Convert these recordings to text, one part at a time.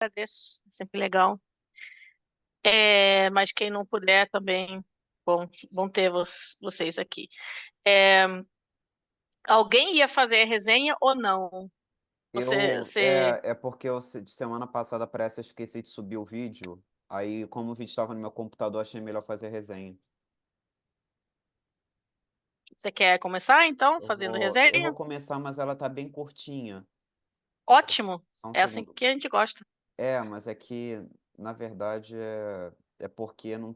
agradeço, é sempre legal. Mas quem não puder também, bom ter vocês aqui. É, alguém ia fazer a resenha ou não? É porque de semana passada parece eu esqueci de subir o vídeo. Aí, como o vídeo estava no meu computador, achei melhor fazer resenha. Você quer começar então, fazendo Eu vou resenha? começar, mas ela tá bem curtinha. Ótimo, Só um é assim segundo. que a gente gosta. Mas é que, na verdade, é porque não.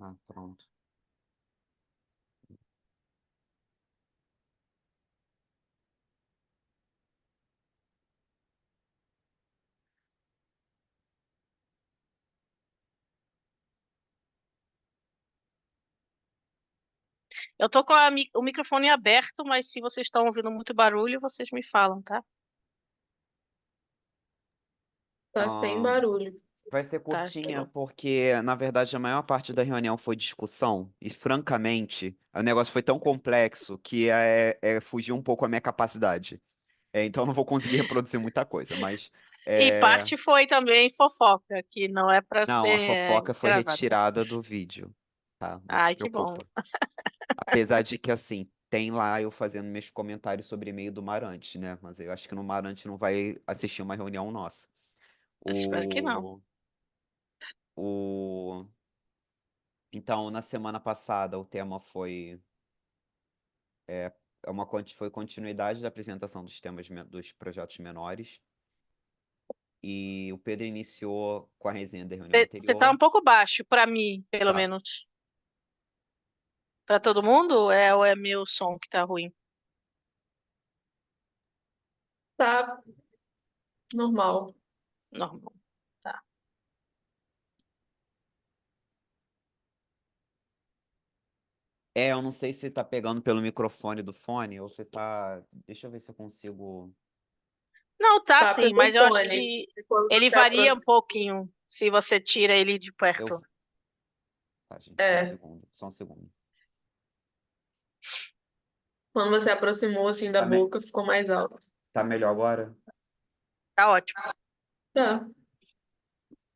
Ah, pronto. Eu tô com o microfone aberto, mas se vocês estão ouvindo muito barulho, vocês me falam, tá? Tá sem Ah, barulho. vai ser Tá, que curtinha, bom. porque, na verdade, a maior parte da reunião foi discussão. E, francamente, o negócio foi tão complexo que fugiu um pouco a minha capacidade. Então, eu não vou conseguir reproduzir muita coisa, mas. E é, parte foi também fofoca, que não é para Não, a ser fofoca foi gravada. retirada do vídeo, tá? Não se Ai, que bom. preocupa. Apesar de que, assim, tem lá eu fazendo meus comentários sobre e-mail do Marante, né? Mas eu acho que no Marante não vai assistir uma reunião nossa. Eu espero que não. O, o... Então, na semana passada, o tema é, foi continuidade da apresentação dos temas dos projetos menores. E o Pedro iniciou com a resenha da reunião Você tá anterior. um pouco baixo, para mim, pelo Tá. menos. Para todo mundo? Ou é meu som que tá ruim? Tá normal. Normal. Tá. Eu não sei se tá pegando pelo microfone do fone ou se tá. Deixa eu ver se eu consigo. Não, tá Tá sim, pelo mas eu acho fone. que E quando ele você varia aproxima. um pouquinho se você tira ele de Eu. perto. Tá, gente, só um É, segundo. Só um segundo. quando você aproximou assim da Tá, boca, ficou mais alto. tá melhor agora? Tá ótimo. Tá.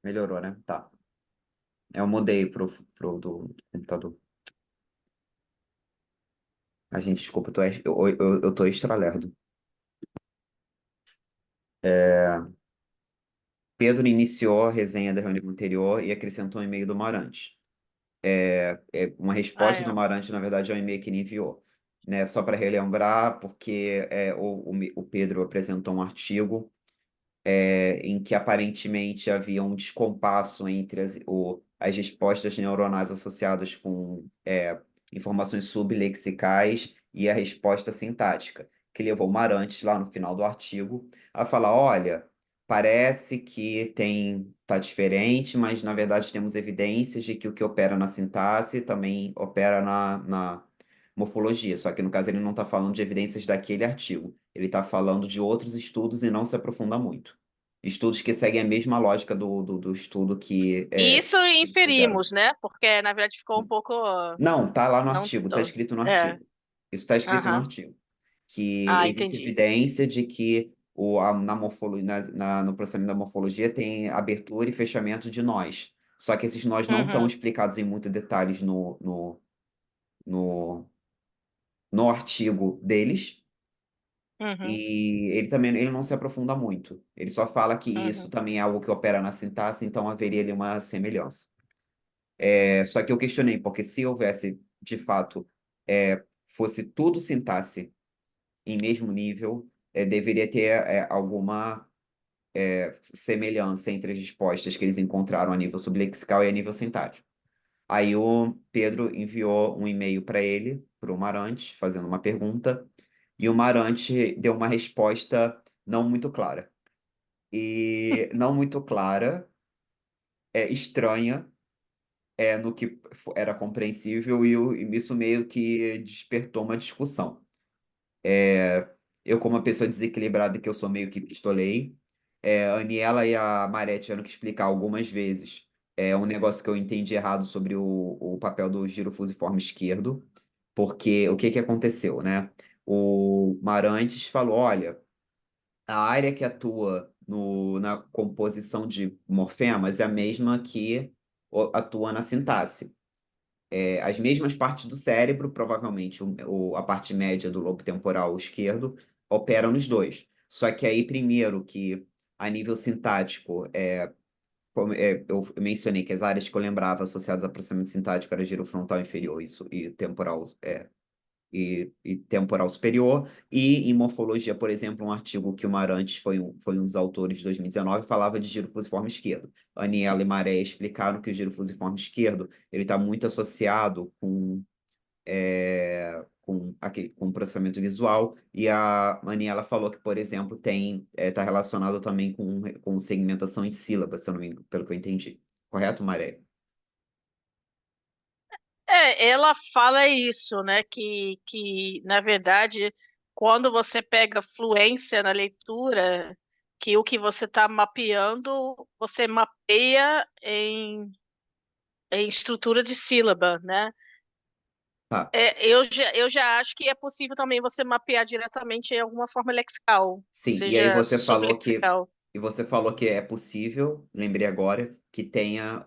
Melhorou, né? Tá. Eu mudei pro computador. A gente, desculpa, eu tô extra lerdo. Pedro iniciou a resenha da reunião anterior e acrescentou um e-mail do Marante. Uma Ah, resposta do é. Marante, na verdade, é um e-mail que ele enviou. Né? Só para relembrar, porque o Pedro apresentou um artigo em que aparentemente havia um descompasso entre as respostas neuronais associadas com informações sublexicais e a resposta sintática, que levou o Marante, lá no final do artigo, a falar: olha, parece que tá diferente, mas na verdade temos evidências de que o que opera na sintaxe também opera na morfologia, só que no caso ele não está falando de evidências daquele artigo, ele está falando de outros estudos e não se aprofunda muito. Estudos que seguem a mesma lógica do estudo E isso eles fizeram. inferimos, né? Porque na verdade ficou um pouco. Não, tá lá no Não. artigo, tá escrito no É. artigo. Isso está escrito no Aham. artigo. Que Ah, existe entendi. evidência de que no processamento da morfologia tem abertura e fechamento de nós. Só que esses nós não estão Uhum, explicados em muitos detalhes no, no artigo deles. uhum, E ele não se aprofunda muito. Ele só fala que isso uhum. também é algo que opera na sintaxe, então haveria ali uma semelhança. Só que eu questionei, porque se houvesse, de fato, fosse tudo sintaxe em mesmo nível, deveria ter alguma semelhança entre as respostas que eles encontraram a nível sublexical e a nível sintático. Aí o Pedro enviou um e-mail para ele, para o Marante, fazendo uma pergunta, e o Marante deu uma resposta não muito clara. E não muito clara, estranha, no que era compreensível, e isso meio que despertou uma discussão. Eu, como uma pessoa desequilibrada, que eu sou meio que pistolei, a Aniela e a Maré tiveram que explicar algumas vezes um negócio que eu entendi errado sobre o papel do giro fusiforme esquerdo, porque o que que aconteceu, né? o Marantes falou, olha, a área que atua na composição de morfemas é a mesma que atua na sintaxe. As mesmas partes do cérebro, provavelmente a parte média do lobo temporal esquerdo, operam nos dois. Só que aí, primeiro, que a nível sintático, eu mencionei que as áreas que eu lembrava associadas a processamento sintático era giro frontal inferior e temporal, e temporal superior, e em morfologia, por exemplo, um artigo que o Marantes foi um dos autores de 2019, falava de giro fusiforme esquerdo. Aniela e Maré explicaram que o giro fusiforme esquerdo ele está muito associado com processamento visual, e a Aniela falou que, por exemplo, está relacionado também com segmentação em sílabas, se eu não me engano, pelo que eu entendi. Correto, Maré? Ela fala isso, né? Na verdade, quando você pega fluência na leitura, que o que você está mapeando, você mapeia em estrutura de sílaba, né? Tá. Eu já acho que é possível também você mapear diretamente em alguma forma lexical, ou Sim, e aí seja, sublexical. você falou que é possível, lembrei agora, que tenha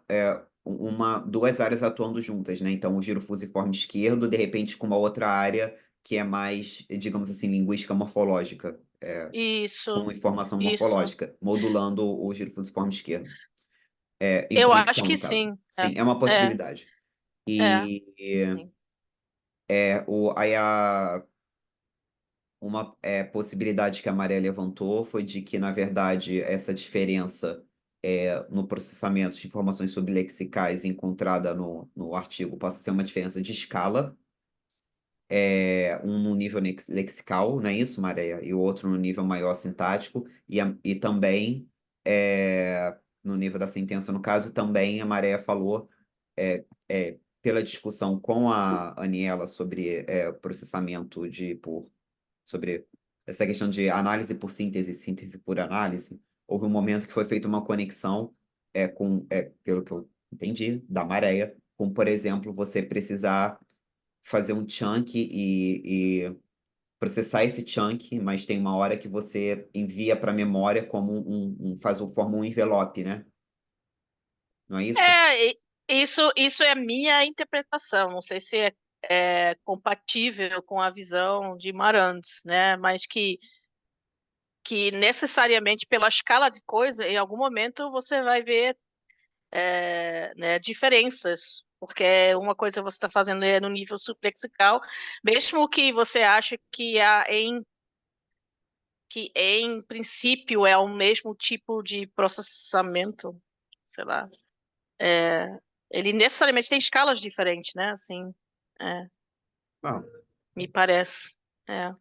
duas áreas atuando juntas, né? Então, o giro fusiforme esquerdo, de repente, com uma outra área que é mais, digamos assim, linguística morfológica, com Isso, informação isso. morfológica, modulando o giro fusiforme esquerdo. Em Eu acho predição, que no caso. sim. Sim, é uma É, possibilidade. é. E Sim. aí uma possibilidade que a Maria levantou foi de que, na verdade, essa diferença no processamento de informações sublexicais encontrada no artigo passa a ser uma diferença de escala, um no nível lexical, não é isso, Maria? E o outro no nível maior sintático, e também no nível da sentença, no caso, também a Maria falou, pela discussão com a Aniela sobre processamento sobre essa questão de análise por síntese, síntese por análise, houve um momento que foi feita uma conexão pelo que eu entendi, da Maréia, com, por exemplo, você precisar fazer um chunk e processar esse chunk, mas tem uma hora que você envia para a memória como forma um envelope, né? Não é isso? Isso é minha interpretação. Não sei se é compatível com a visão de Marantz, né? Mas que necessariamente pela escala de coisa, em algum momento você vai ver né, diferenças, porque uma coisa você está fazendo no nível sublexical, mesmo que você ache que em princípio é o mesmo tipo de processamento, sei lá, é, ele necessariamente tem escalas diferentes, né? Assim, é, Ah, me parece. É.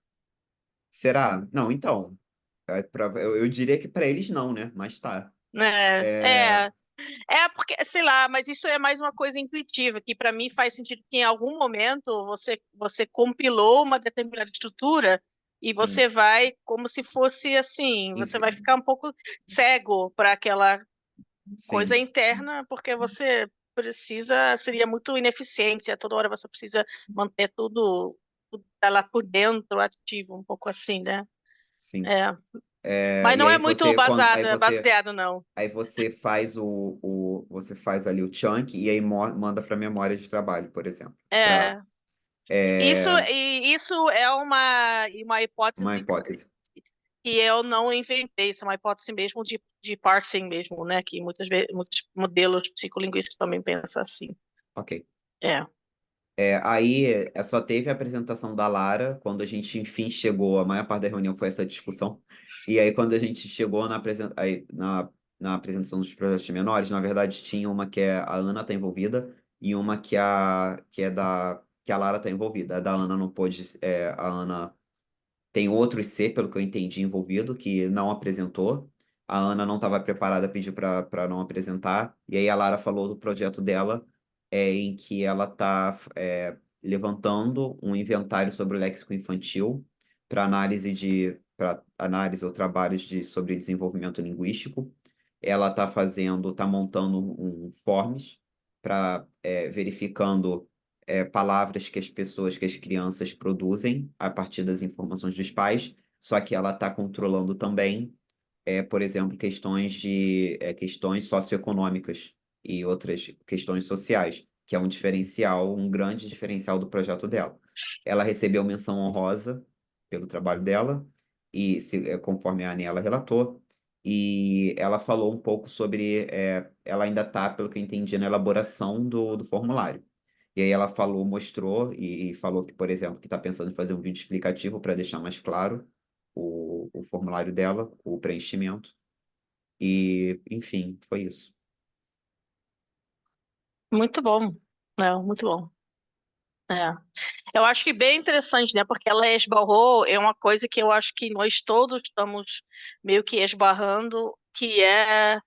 será? Não, então. Eu diria que para eles não, né? Mas tá. É, É, é, porque, sei lá, mas isso é mais uma coisa intuitiva, que para mim faz sentido que em algum momento você compilou uma determinada estrutura e sim, você vai, como se fosse assim, você vai enfim, ficar um pouco cego para aquela coisa sim, interna, porque você seria muito ineficiente, se a toda hora você precisa manter tudo tá lá por dentro, ativo, um pouco assim, né? sim. É. Mas E não é aí muito baseado, não. você faz você faz ali o chunk e aí manda para memória de trabalho, por exemplo, para É. Isso é uma uma hipótese hipótese. que eu não inventei, isso é uma hipótese mesmo de parsing mesmo, né? Que muitas vezes muitos modelos psicolinguísticos também pensam assim. Ok. É. Aí só teve a apresentação da Lara, quando a gente enfim chegou, a maior parte da reunião foi essa discussão. E aí, quando a gente chegou na apresentação dos projetos menores, na verdade, tinha uma que a Ana está envolvida e uma que a Lara está envolvida. A da Ana não pôde, a Ana tem outro IC, pelo que eu entendi, envolvido, que não apresentou. A Ana não estava preparada, pediu para não apresentar. E aí a Lara falou do projeto dela, em que ela está levantando um inventário sobre o léxico infantil para análise ou trabalhos sobre desenvolvimento linguístico. Ela está montando um forms para verificando palavras que que as crianças produzem a partir das informações dos pais, só que ela está controlando também, por exemplo, questões socioeconômicas e outras questões sociais, que é um grande diferencial do projeto dela. Ela recebeu menção honrosa pelo trabalho dela, e conforme a Aniela relatou, e ela falou um pouco sobre, ela ainda está, pelo que eu entendi, na elaboração do formulário. E aí ela mostrou e falou que, por exemplo, que está pensando em fazer um vídeo explicativo para deixar mais claro o formulário dela, o preenchimento. E, enfim, foi isso. Muito bom. Muito bom. É. Eu acho que bem interessante, né? Porque ela esbarrou é uma coisa que eu acho que nós todos estamos meio que esbarrando, que é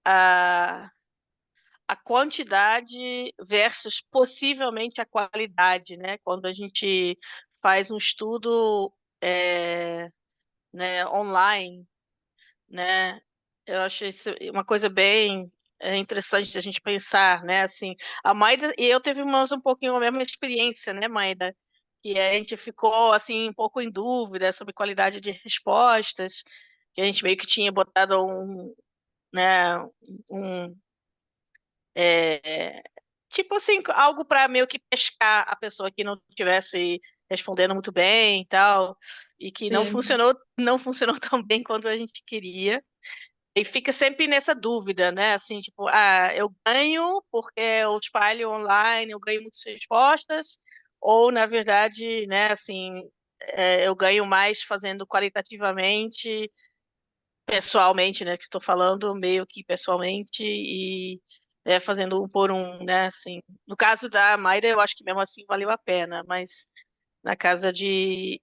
a, a quantidade versus possivelmente a qualidade, né? Quando a gente faz um estudo né, online, né? Eu acho isso uma coisa bem interessante de a gente pensar, né? Assim, a Maida e eu tivemos um pouquinho a mesma experiência, né, Maida? Que a gente ficou assim um pouco em dúvida sobre qualidade de respostas, que a gente meio que tinha botado né, um é, tipo assim, algo para meio que pescar a pessoa que não estivesse respondendo muito bem e tal, e que Sim. não funcionou tão bem quanto a gente queria. E fica sempre nessa dúvida, né? Assim, tipo, eu ganho porque eu espalho online, eu ganho muitas respostas, ou, na verdade, né, assim, eu ganho mais fazendo qualitativamente, pessoalmente, né, que estou falando, meio que pessoalmente, e fazendo um por um, né, assim. No caso da Mayra, eu acho que mesmo assim valeu a pena, mas na casa de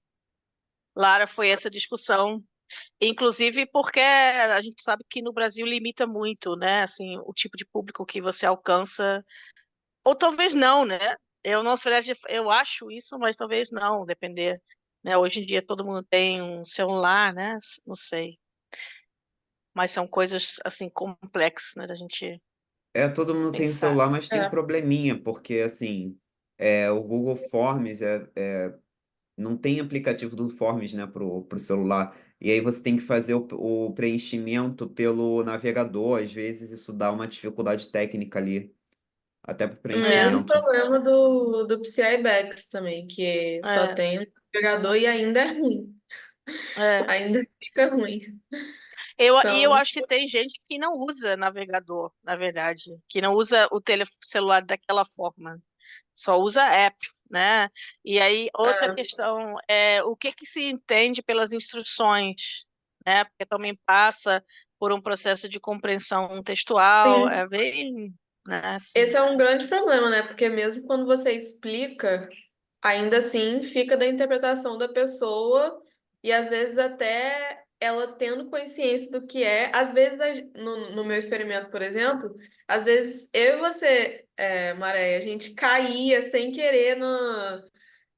Lara foi essa discussão. Inclusive porque a gente sabe que no Brasil limita muito, né? Assim, o tipo de público que você alcança, ou talvez não, né? Eu não sei, eu acho isso, mas talvez não, depender. Né? Hoje em dia todo mundo tem um celular, né? Não sei. Mas são coisas assim complexas, né? Da gente Todo mundo tem pensar. celular, mas tem um É. probleminha, porque, assim, o Google Forms não tem aplicativo do Forms, né, pro celular. E aí você tem que fazer o preenchimento pelo navegador. Às vezes isso dá uma dificuldade técnica ali, até pro O mesmo preenchimento. problema do PCI Bags também, que só É, tem um navegador e ainda é ruim. é. Ainda fica ruim. Eu Então, acho que tem gente que não usa navegador, na verdade, que não usa o celular daquela forma. Só usa app, né? E aí, outra é, questão é o que que se entende pelas instruções, né? Porque também passa por um processo de compreensão textual, sim. é bem, né, assim, Esse é um grande problema, né? Porque mesmo quando você explica, ainda assim fica da interpretação da pessoa e às vezes até ela tendo consciência do que é. Às vezes, no meu experimento, por exemplo, às vezes eu e você, Maré, a gente caía sem querer no.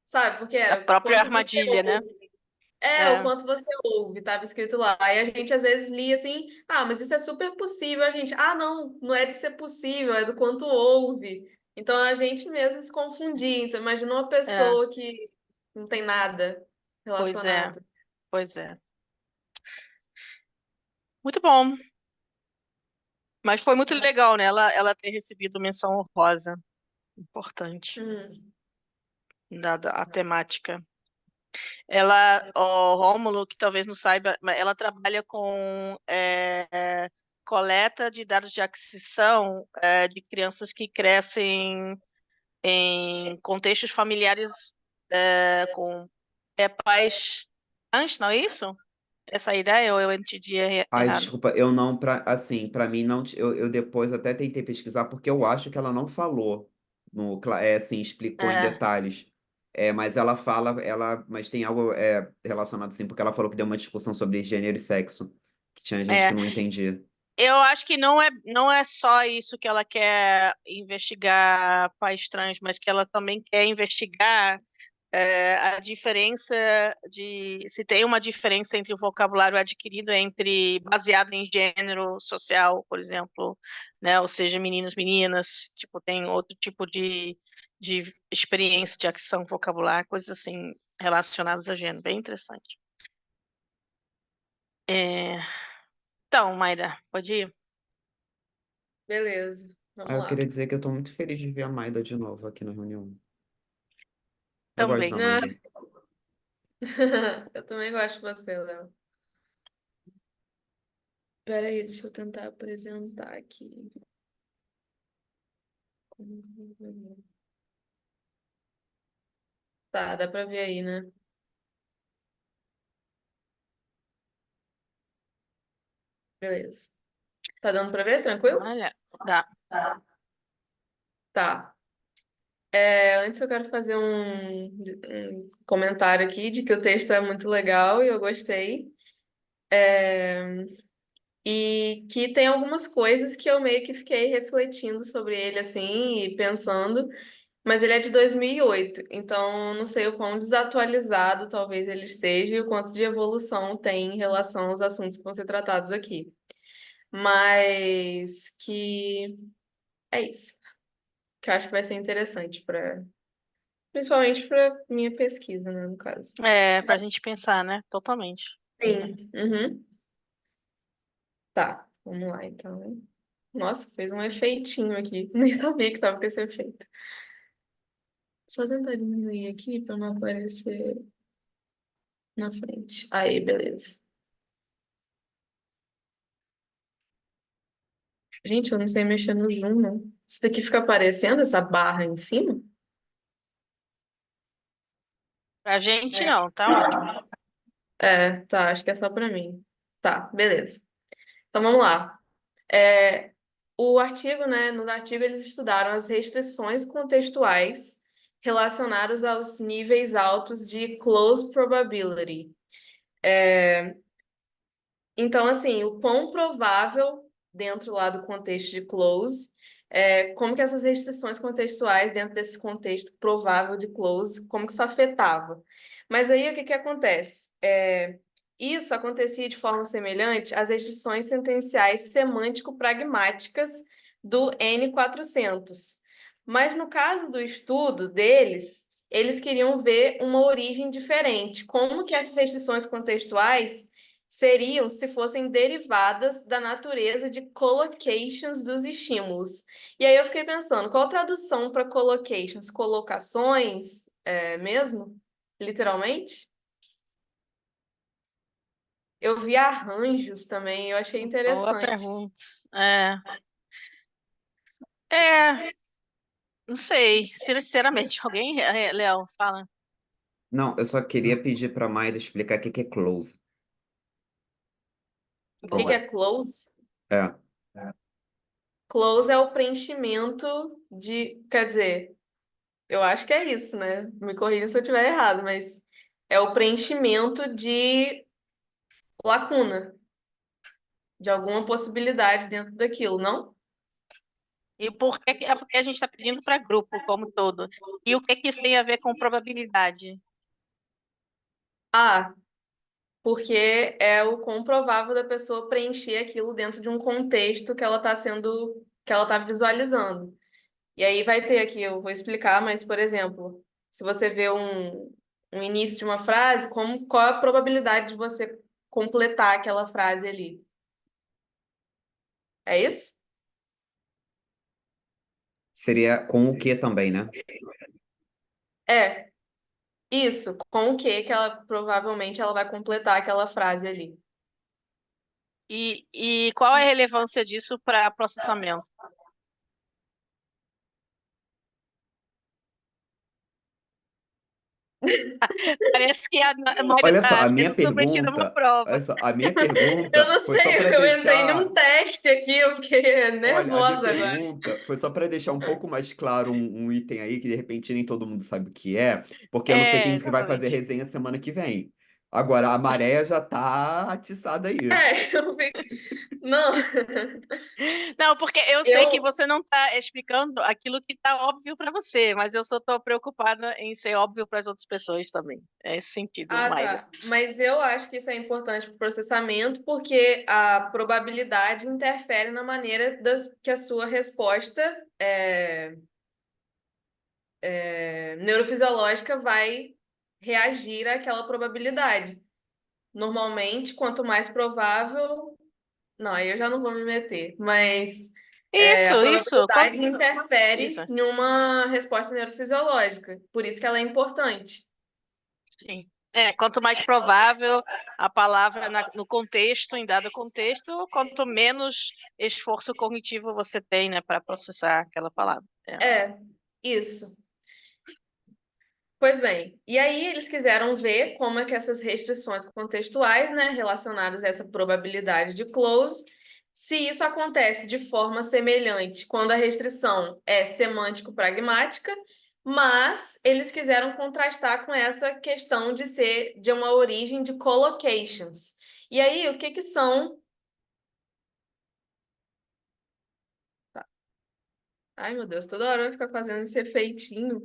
Sabe? Porque a era própria quanto você armadilha, né? ouve. O É, quanto você ouve, tava escrito lá. Aí a gente às vezes lia assim, mas isso é super possível. A gente, não, não é de ser possível, é do quanto ouve. Então a gente mesmo se confundia. Então imagina uma é, pessoa que não tem nada pois é, relacionado. pois é. Muito bom, mas foi muito legal, né? Ela ter recebido menção honrosa, importante, Hum. dada a temática. Ela, o Rômulo, que talvez não saiba, mas ela trabalha com coleta de dados de aquisição de crianças que crescem em contextos familiares com pais trans, não é isso? Essa é a ideia ou eu entendi Ai, errado? desculpa, eu não, assim, para mim não, eu depois até tentei pesquisar, porque eu acho que ela não falou, assim, explicou em É, detalhes. Mas ela fala, mas tem algo relacionado assim, porque ela falou que deu uma discussão sobre gênero e sexo, que tinha gente que é. não entendia. Eu acho que não é só isso que ela quer investigar pais trans, mas que ela também quer investigar a diferença se tem uma diferença entre o vocabulário adquirido baseado em gênero social, por exemplo, né? Ou seja, meninos, meninas, tipo, tem outro tipo de experiência, de ação, vocabulário, coisas assim relacionadas a gênero. Bem interessante. Então, Maida, pode ir? Beleza, Ah, vamos eu lá. queria dizer que eu tô muito feliz de ver a Maida de novo aqui na reunião. Eu gosto da Também. Ah, Maida. eu também gosto de você, Léo. Pera aí, deixa eu tentar apresentar aqui. Tá, dá pra ver aí, né? Beleza. Tá dando pra ver? Tranquilo? Olha, dá. Tá. Antes eu quero fazer um comentário aqui de que o texto é muito legal e eu gostei. E que tem algumas coisas que eu meio que fiquei refletindo sobre ele, assim, e pensando. Mas ele é de 2008, então não sei o quão desatualizado talvez ele esteja e o quanto de evolução tem em relação aos assuntos que vão ser tratados aqui. Mas que é isso, que eu acho que vai ser interessante principalmente para minha pesquisa, né, no caso. Pra gente pensar, né? Totalmente. Sim. Uhum. Tá, vamos lá então. Nossa, fez um efeitinho aqui. Nem sabia que tava com esse efeito. Só tentar diminuir aqui para não aparecer na frente. Aí, beleza. Gente, eu não sei mexer no Zoom, não. Isso daqui fica aparecendo, essa barra em cima? Pra gente, não, tá ótimo. Tá, acho que é só pra mim. Tá, beleza. Então vamos lá. É, o artigo, né? No artigo eles estudaram as restrições contextuais relacionadas aos níveis altos de close probability. Então, assim, o quão provável, dentro lá do contexto de close, como que essas restrições contextuais, dentro desse contexto provável de close, como que isso afetava. Mas aí, o que que acontece? Isso acontecia de forma semelhante às restrições sentenciais semântico-pragmáticas do N400. Mas no caso do estudo deles, eles queriam ver uma origem diferente. Como que essas restrições contextuais seriam se fossem derivadas da natureza de collocations dos estímulos. E aí eu fiquei pensando, qual a tradução para collocations? Colocações, mesmo? Literalmente? Eu vi arranjos também, eu achei Boa interessante. pergunta. É, é, não sei, sinceramente. Alguém, Léo, fala. Não, eu só queria pedir pra Maida explicar o que que é close. O Por que que favor. é close? É. Close é o preenchimento de, quer dizer, eu acho que é isso, né? Me corrija se eu estiver errado, mas é o preenchimento de lacuna, de alguma possibilidade dentro daquilo, não? E por que é porque a gente está pedindo para grupo como todo. E o que que isso tem a ver com probabilidade? Ah, porque é o quão provável da pessoa preencher aquilo dentro de um contexto que ela está que ela está visualizando. E aí vai ter aqui, eu vou explicar, mas, por exemplo, se você vê um início de uma frase, qual é a probabilidade de você completar aquela frase ali? É isso? Seria com o que também, né? É, isso. Com o que ela provavelmente ela vai completar aquela frase ali. E qual é a relevância disso para processamento? Parece que a Mayra Olha só, está a sendo minha submetida a uma pergunta, olha prova. só, a minha Eu pergunta não foi só sei, para eu entrei num deixar, teste aqui, eu fiquei olha, a minha nervosa agora. pergunta foi só para deixar um pouco mais claro um item aí que de repente nem todo mundo sabe o que é, porque eu não sei quem que vai fazer Exatamente. resenha semana que vem. Agora, a maré já tá atiçada aí. Eu fiquei... Não, Não, porque eu sei que eu... você não está explicando aquilo que está óbvio para você, mas eu só estou preocupada em ser óbvio para as outras pessoas também. É esse sentido, Ah, Mayra. tá. Mas eu acho que isso é importante para o processamento porque a probabilidade interfere na maneira que a sua resposta neurofisiológica vai reagir àquela probabilidade. Normalmente, quanto mais provável. Não, aí eu já não vou me meter, mas a Isso. probabilidade interfere Isso, em uma resposta neurofisiológica. Por isso que ela é importante. sim. Quanto mais provável a palavra no contexto, em dado contexto, quanto menos esforço cognitivo você tem, né, para processar aquela palavra. Isso. Pois bem, e aí eles quiseram ver como é que essas restrições contextuais, né, relacionadas a essa probabilidade de close, se isso acontece de forma semelhante quando a restrição é semântico-pragmática, mas eles quiseram contrastar com essa questão de ser de uma origem de collocations. E aí, o que que são... Ai, meu Deus, toda hora vai ficar fazendo esse efeitinho.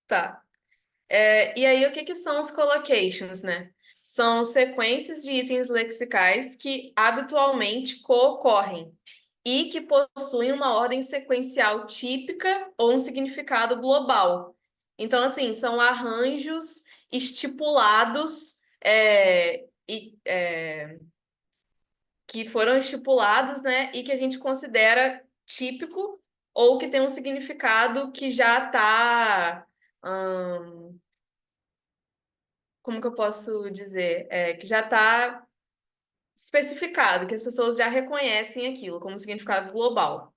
Tá. E aí, o que que são os collocations, né? São sequências de itens lexicais que habitualmente co-ocorrem e que possuem uma ordem sequencial típica ou um significado global. Então, assim, são arranjos estipulados que foram estipulados, né, e que a gente considera típico ou que tem um significado que já está como que eu posso dizer? Que já está especificado, que as pessoas já reconhecem aquilo como significado global.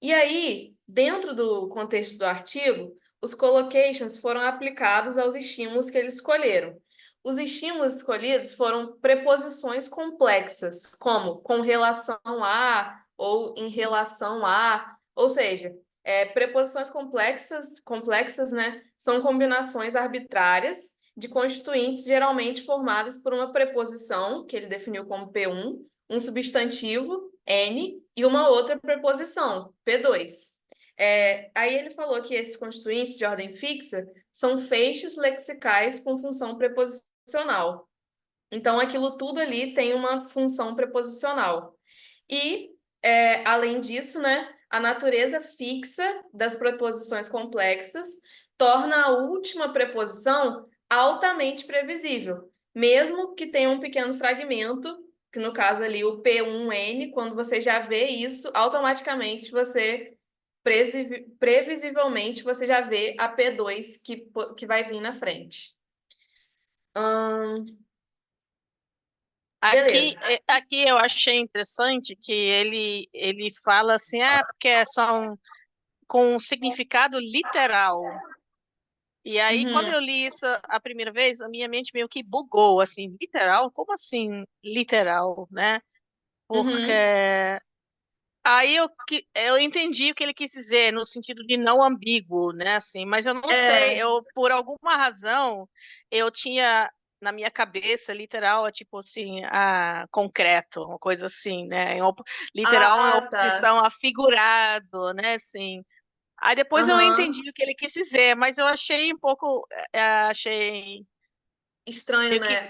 E aí, dentro do contexto do artigo, os collocations foram aplicados aos estímulos que eles escolheram. Os estímulos escolhidos foram preposições complexas, como com relação a ou em relação a, ou seja, preposições complexas, né, são combinações arbitrárias de constituintes geralmente formadas por uma preposição, que ele definiu como P1, um substantivo, N, e uma outra preposição, P2. Aí ele falou que esses constituintes de ordem fixa são feixes lexicais com função preposicional. Então, aquilo tudo ali tem uma função preposicional. E, além disso, né, a natureza fixa das preposições complexas torna a última preposição altamente previsível, mesmo que tenha um pequeno fragmento, que no caso ali o P1N, quando você já vê isso, automaticamente previsivelmente você já vê a P2 que vai vir na frente. Beleza. Aqui eu achei interessante que ele fala assim, porque são com significado literal. E aí, quando Uhum, eu li isso a primeira vez, a minha mente meio que bugou, assim, literal? Como assim literal, né? Porque uhum. aí eu entendi o que ele quis dizer, no sentido de não ambíguo, né, assim, mas eu não sei, por alguma razão, eu tinha na minha cabeça, literal, é tipo assim, concreto, uma coisa assim, né, literal é Tá. oposição a figurado, né, assim. Aí depois eu Aham. entendi o que ele quis dizer, mas eu achei um pouco, achei Estranho, meio que né?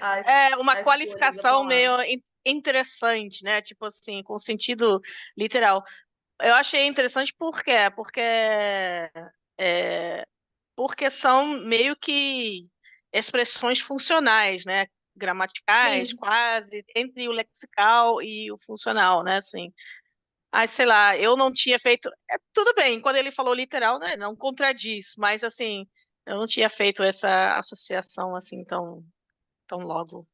uma A escolha da qualificação palavra. meio interessante, né, tipo assim, com sentido literal. Eu achei interessante por quê? É, porque são meio que expressões funcionais, né? Gramaticais, Sim, quase, entre o lexical e o funcional, né? Assim, sei lá, eu não tinha feito. Tudo bem, quando ele falou literal, né? Não contradiz, mas assim, eu não tinha feito essa associação assim tão logo.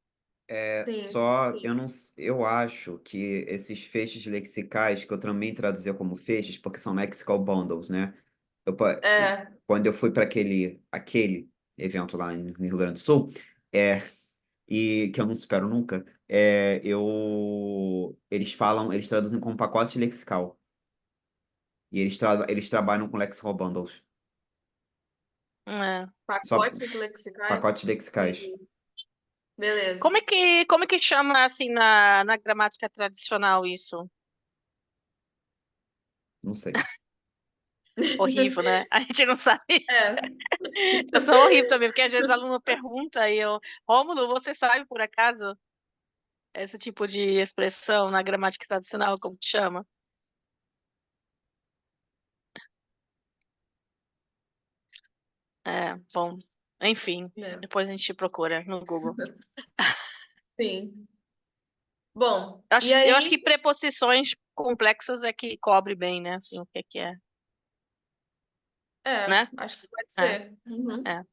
sim. Só eu não, eu acho que esses feixes lexicais, que eu também traduzia como feixes, porque são lexical bundles, né? É. Quando eu fui para aquele evento lá no Rio Grande do Sul, é, e que eu não supero nunca, eles traduzem como pacote lexical. E eles trabalham com lexical bundles. É. Só Pacotes lexicais? pacotes lexicais. Entendi. Beleza. Como é que chama assim na gramática tradicional isso? Não sei. Horrível, né? A gente não sabe. É. Eu sou horrível também, porque às vezes o aluno pergunta e eu, Rômulo, você sabe por acaso esse tipo de expressão na gramática tradicional, como que chama? Bom, enfim, né? depois a gente procura no Google. Sim. Bom, e Eu acho que aí, preposições complexas é que cobre bem, né? Assim, o que é, né? acho que pode É, ser. Uhum. é.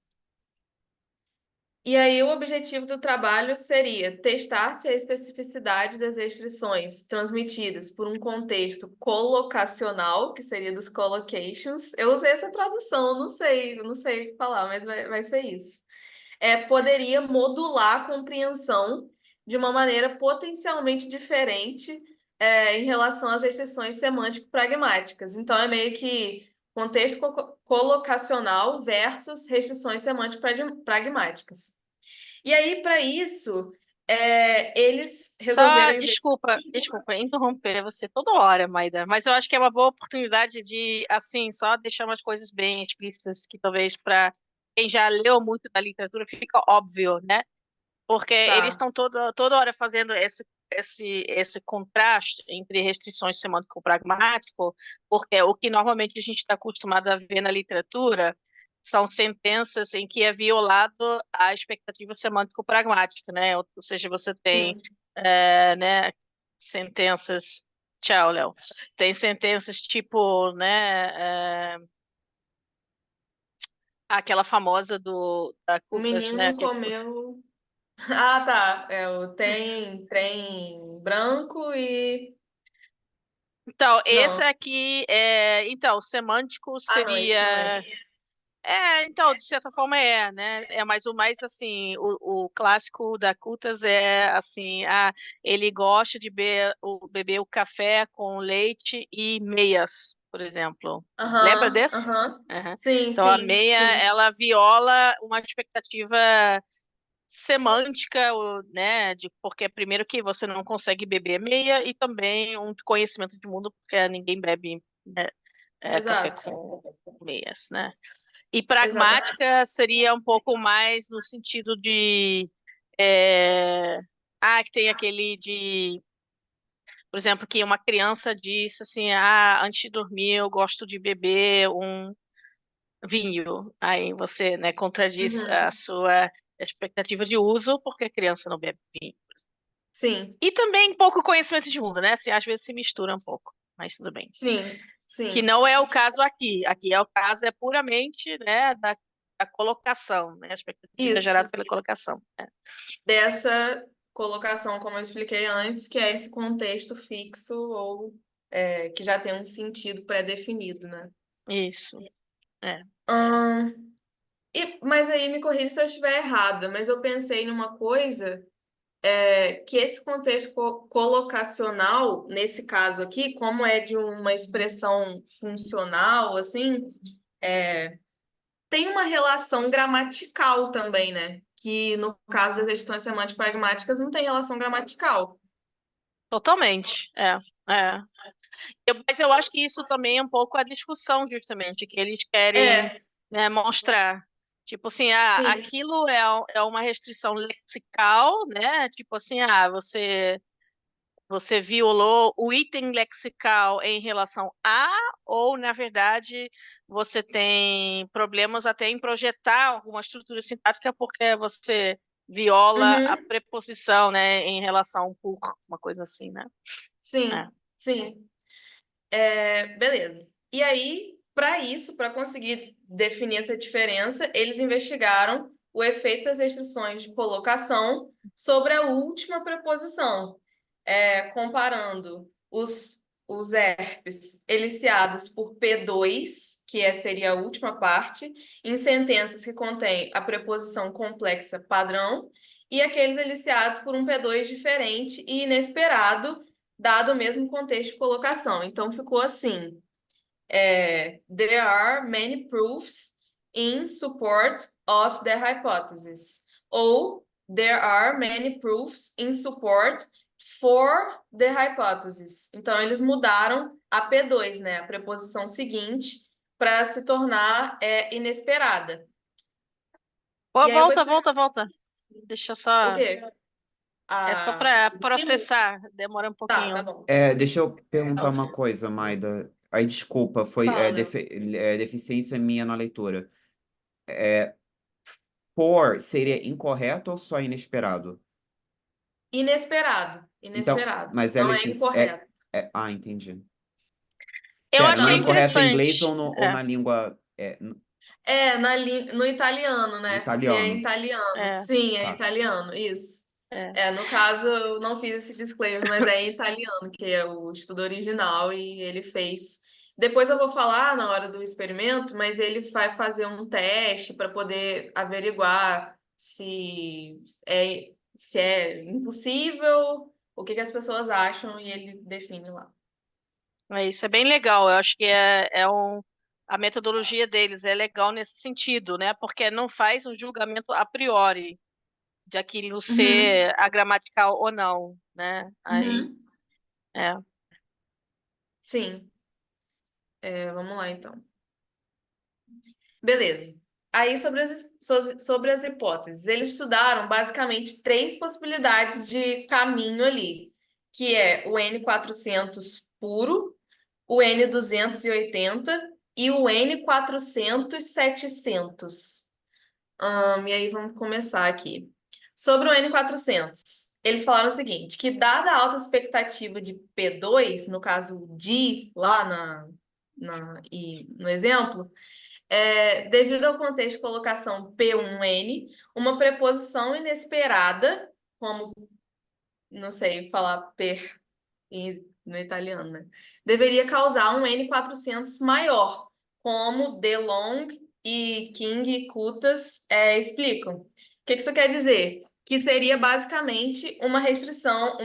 E aí, o objetivo do trabalho seria testar se a especificidade das restrições transmitidas por um contexto colocacional, que seria dos collocations. Eu usei essa tradução, não sei falar, mas vai ser isso. Poderia modular a compreensão de uma maneira potencialmente diferente, em relação às restrições semântico-pragmáticas. Então, é meio que contexto colocacional versus restrições semântico-pragmáticas. E aí, para isso, eles Só, resolveram desculpa interromper você toda hora, Maida, mas eu acho que é uma boa oportunidade de, assim, só deixar umas coisas bem explícitas que talvez para quem já leu muito da literatura fica óbvio, né? Porque eles Tá. estão toda hora fazendo esse contraste entre restrições semântico-pragmático, porque o que normalmente a gente está acostumado a ver na literatura são sentenças em que é violado a expectativa semântico-pragmática, né? Ou seja, você tem, Sim. né, sentenças. Tchau, Léo. Tem sentenças tipo, né, aquela famosa da O Cookert, né? menino comeu. Ah, tá. O trem branco e. Então, esse Não. aqui então, o semântico Ah, não, esse não é. seria. Então, de certa forma né? Mas o mais assim, o clássico da Cutas é assim, ele gosta de beber o café com leite e meias, por exemplo. Lembra Aham, desse? aham. Uhum. Sim, Então, a sim, meia, sim. ela viola uma expectativa semântica, né, porque primeiro que você não consegue beber meia e também um conhecimento de mundo, porque ninguém bebe, né, café Exato. com meias, né? E Exatamente. pragmática seria um pouco mais no sentido de é, que tem aquele de, por exemplo, que uma criança disse assim, antes de dormir eu gosto de beber um vinho. Aí você, né, contradiz a Uhum. sua expectativa de uso, porque a criança não bebe vinho. Sim, E também pouco conhecimento de mundo, né? Assim, às vezes se mistura um pouco, mas tudo bem. sim, Que sim. não é o caso aqui. Aqui é o caso puramente, né, da colocação, né? A expectativa gerada Isso. pela colocação. Né? Dessa colocação, como eu expliquei antes, que é esse contexto fixo ou que já tem um sentido pré-definido, né? Isso. É. Mas aí me corrija se eu estiver errada, mas eu pensei numa coisa, que esse contexto colocacional, nesse caso aqui, como é de uma expressão funcional, assim, tem uma relação gramatical também, né? Que no caso das questões semântico-pragmáticas não tem relação gramatical. Totalmente. É. Mas eu acho que isso também é um pouco a discussão, justamente, que eles querem, É, né, mostrar. Tipo assim, sim. aquilo é uma restrição lexical, né? Tipo assim, você violou o item lexical em relação a, ou, na verdade, você tem problemas até em projetar alguma estrutura sintática porque você viola a Uhum, preposição, né, em relação por, uma coisa assim, né? É. sim, sim. Beleza. E aí, para isso, para conseguir definir essa diferença, eles investigaram o efeito das restrições de colocação sobre a última preposição, comparando os verbos eliciados por P2, que seria a última parte, em sentenças que contêm a preposição complexa padrão, e aqueles eliciados por um P2 diferente e inesperado, dado o mesmo contexto de colocação. Então ficou assim: there are many proofs in support of the hypothesis. Ou there are many proofs in support for the hypothesis. Então eles mudaram a P2, né, a preposição seguinte, para se tornar inesperada. Pô, E aí eu vou volta, explicar volta, volta. Deixa o só. quê? É só Ah, para processar, demora um tá pouquinho. bom. Deixa eu perguntar uma coisa, Maida. Aí, desculpa, foi Fala. deficiência minha na leitura. For seria incorreto ou só inesperado? Inesperado. Então, Inesperado. mas Não é Alice, incorreto. entendi. Eu Pera, não é achei incorreto em inglês interessante. ou na língua No italiano, né? Porque é italiano? italiano. É, Sim, é Tá. italiano, isso. é. No caso, eu não fiz esse disclaimer, mas é em italiano, que é o estudo original, e ele fez. Depois eu vou falar na hora do experimento, mas ele vai fazer um teste para poder averiguar se é impossível, o que que as pessoas acham, e ele define lá. Isso é bem legal. Eu acho que a metodologia deles é legal nesse sentido, né? Porque não faz um julgamento a priori de aquilo Uhum, ser agramatical ou não, né? Aí, uhum. é. Sim. Vamos lá, então. Beleza. Aí, sobre as hipóteses, eles estudaram basicamente três possibilidades de caminho ali, que é o N400 puro, o N280 e o N400-700. E aí, vamos começar aqui. Sobre o N400, eles falaram o seguinte, que dada a alta expectativa de P2, no caso de lá no exemplo, devido ao contexto de colocação P1N, uma preposição inesperada, como, não sei falar per no italiano, né? Deveria causar um N400 maior, como DeLong e King e Kutas explicam. O que isso quer dizer? Que seria basicamente uma restrição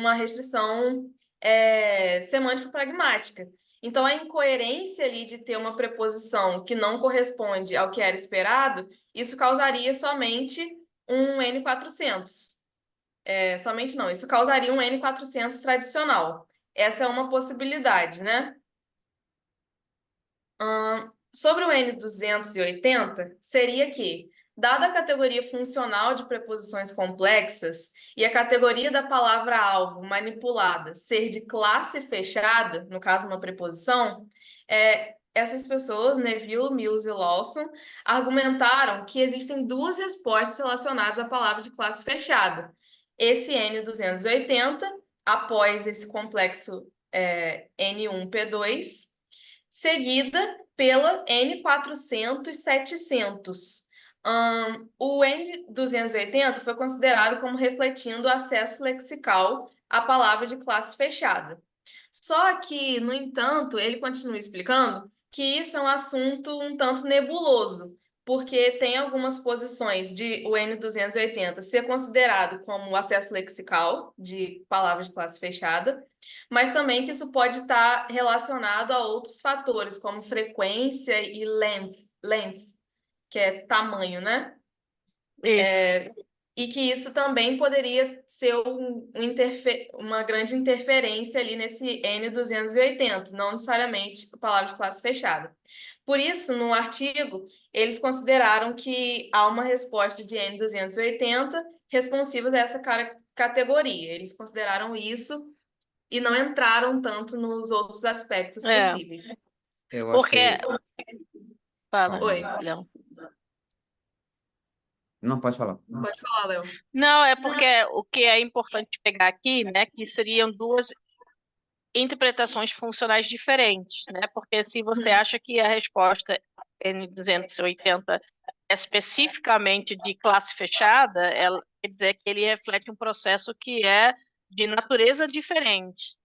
semântico pragmática. Então, a incoerência ali de ter uma preposição que não corresponde ao que era esperado, isso causaria somente um N400. Somente não, isso causaria um N400 tradicional. Essa é uma possibilidade, né? Sobre o N280, seria que, dada a categoria funcional de preposições complexas e a categoria da palavra-alvo manipulada ser de classe fechada, no caso uma preposição, essas pessoas, Neville, Mills e Lawson, argumentaram que existem duas respostas relacionadas à palavra de classe fechada. Esse N280, após esse complexo N1P2, seguida pela N400-700. O N280 foi considerado como refletindo o acesso lexical à palavra de classe fechada. Só que, no entanto, ele continua explicando que isso é um assunto um tanto nebuloso, porque tem algumas posições de o N280 ser considerado como acesso lexical de palavras de classe fechada, mas também que isso pode estar relacionado a outros fatores, como frequência e length, que é tamanho, né? Isso. E que isso também poderia ser uma grande interferência ali nesse N280, não necessariamente a palavra de classe fechada. Por isso, no artigo, eles consideraram que há uma resposta de N280 responsivas a essa categoria. Eles consideraram isso e não entraram tanto nos outros aspectos É, possíveis. Eu porque... achei. Fala, Fala. Oi, Léo. Não, pode falar. pode falar, Léo. Não, é porque o que é importante pegar aqui, né, que seriam duas interpretações funcionais diferentes, né? Porque se você acha que a resposta N280 é especificamente de classe fechada, ela quer dizer que ele reflete um processo que é de natureza diferente.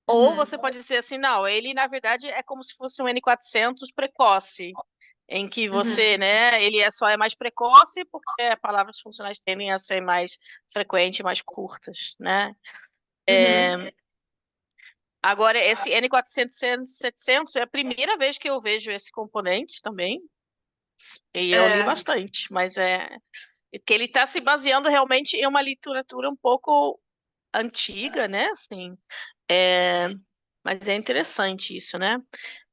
Ou você pode dizer assim, não, ele na verdade é como se fosse um N400 precoce, em que você, né, ele só é mais precoce porque palavras funcionais tendem a ser mais frequentes, mais curtas, né? Agora, esse N400, 700 é a primeira vez que eu vejo esse componente também, e eu li bastante, mas é que ele está se baseando realmente em uma literatura um pouco antiga, né? Assim, mas é interessante isso, né?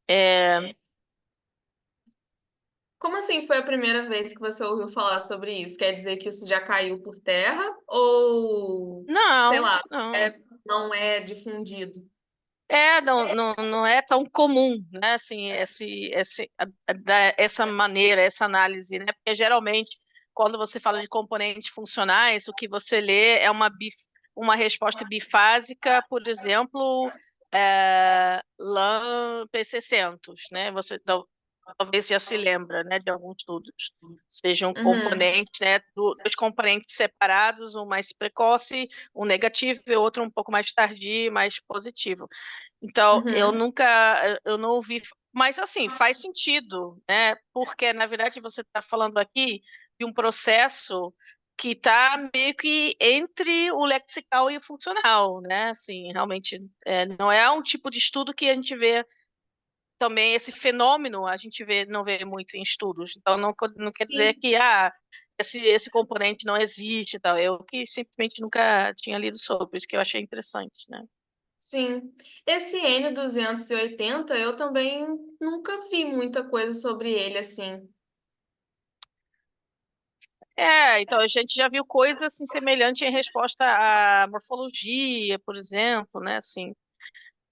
É, Como assim foi a primeira vez que você ouviu falar sobre isso? Quer dizer que isso já caiu por terra? Ou, sei não, lá, não. não é difundido? Não é tão comum, né? Assim, essa maneira, essa análise, né? Porque geralmente, quando você fala de componentes funcionais, o que você lê é uma resposta bifásica, por exemplo, LAN P600, né? Você talvez já se lembra, né, de alguns estudos. Sejam Uhum, componentes, né, dois componentes separados, um mais precoce, um negativo e outro um pouco mais tardio, mais positivo. Então, uhum. eu não ouvi, mas assim, faz sentido, né? Porque, na verdade, você está falando aqui de um processo que está meio que entre o lexical e o funcional, né? Assim, realmente, não é um tipo de estudo que a gente vê também, esse fenômeno, a gente não vê muito em estudos. Então, não quer dizer Sim, que esse componente não existe e tal. Eu que simplesmente nunca tinha lido sobre, isso que eu achei interessante, né? sim. Esse N280 eu também nunca vi muita coisa sobre ele assim. Então a gente já viu coisas assim, semelhantes em resposta à morfologia, por exemplo, né? Assim,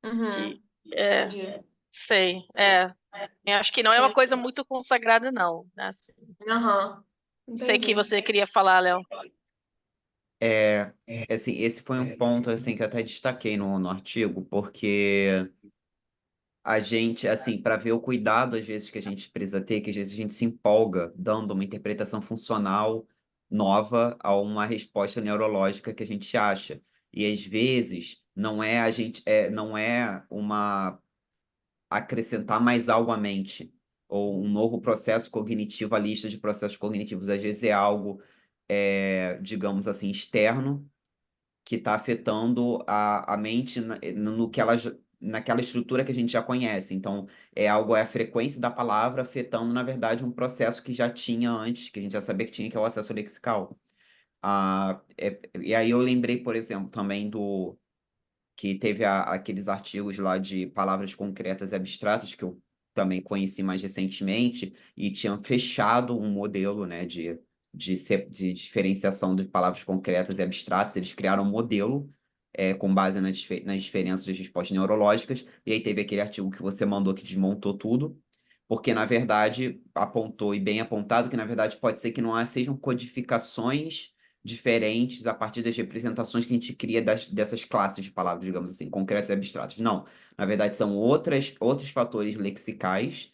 que Uhum, é, entendi. sei, eu acho que não é uma coisa muito consagrada, não, né? Assim, Aham, sei que entendi. você queria falar, Léo. É, assim, esse foi um ponto assim que eu até destaquei no artigo, porque a gente, assim, para ver o cuidado às vezes que a gente precisa ter, que às vezes a gente se empolga dando uma interpretação funcional nova a uma resposta neurológica que a gente acha. E às vezes não é uma acrescentar mais algo à mente ou um novo processo cognitivo à lista de processos cognitivos. Às vezes é algo, digamos assim, externo que está afetando a mente no que naquela estrutura que a gente já conhece. Então, é a frequência da palavra afetando, na verdade, um processo que já tinha antes, que a gente já sabia que tinha, que é o acesso lexical. E aí eu lembrei, por exemplo, também do que teve aqueles artigos lá de palavras concretas e abstratas, que eu também conheci mais recentemente, e tinham fechado um modelo, né, de diferenciação de palavras concretas e abstratas. Eles criaram um modelo com base nas diferenças das respostas neurológicas, e aí teve aquele artigo que você mandou que desmontou tudo, porque, na verdade, apontou, e bem apontado, que, na verdade, pode ser que não sejam codificações diferentes a partir das representações que a gente cria dessas classes de palavras, digamos assim, concretas e abstratas. Não, na verdade são outros fatores lexicais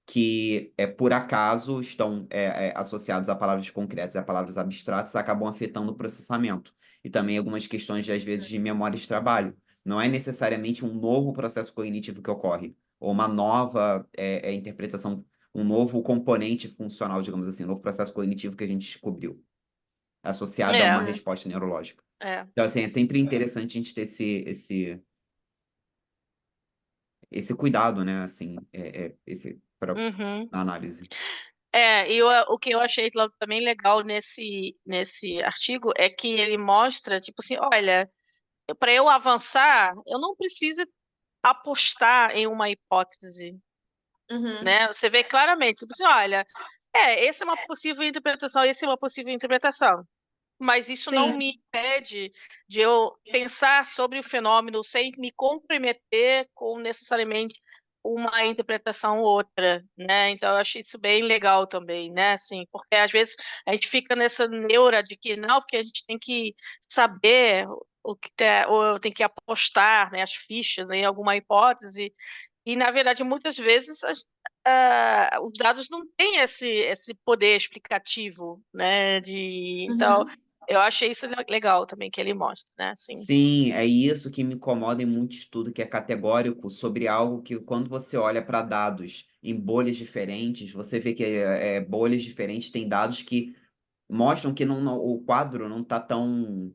que, por acaso, estão associados a palavras concretas e a palavras abstratas, acabam afetando o processamento. E também algumas questões, às vezes, de memória de trabalho. Não é necessariamente um novo processo cognitivo que ocorre, ou uma nova interpretação, um novo componente funcional, digamos assim, um novo processo cognitivo que a gente descobriu associada a uma É, Uhum. resposta neurológica. é. Então, assim, é sempre interessante a gente ter esse cuidado, né? Assim, para Uhum. análise. O que eu achei também legal nesse artigo é que ele mostra, tipo assim, olha, para eu avançar, eu não preciso apostar em uma hipótese, Uhum. né? Você vê claramente, tipo assim, olha, essa é uma possível interpretação, essa é uma possível interpretação. Mas isso não Sim. me impede de eu pensar sobre o fenômeno sem me comprometer com necessariamente uma interpretação ou outra, né? Então eu acho isso bem legal também, né? Assim, porque às vezes a gente fica nessa neura de que não, porque a gente tem que saber o que ou tem que apostar, né, as fichas em alguma hipótese e na verdade muitas vezes os dados não têm esse poder explicativo, né? Então Uhum. eu achei isso legal também que ele mostra, né? Assim. Sim, é isso que me incomoda em muito estudo, que é categórico sobre algo que, quando você olha para dados em bolhas diferentes, você vê que bolhas diferentes têm dados que mostram que o quadro não está tão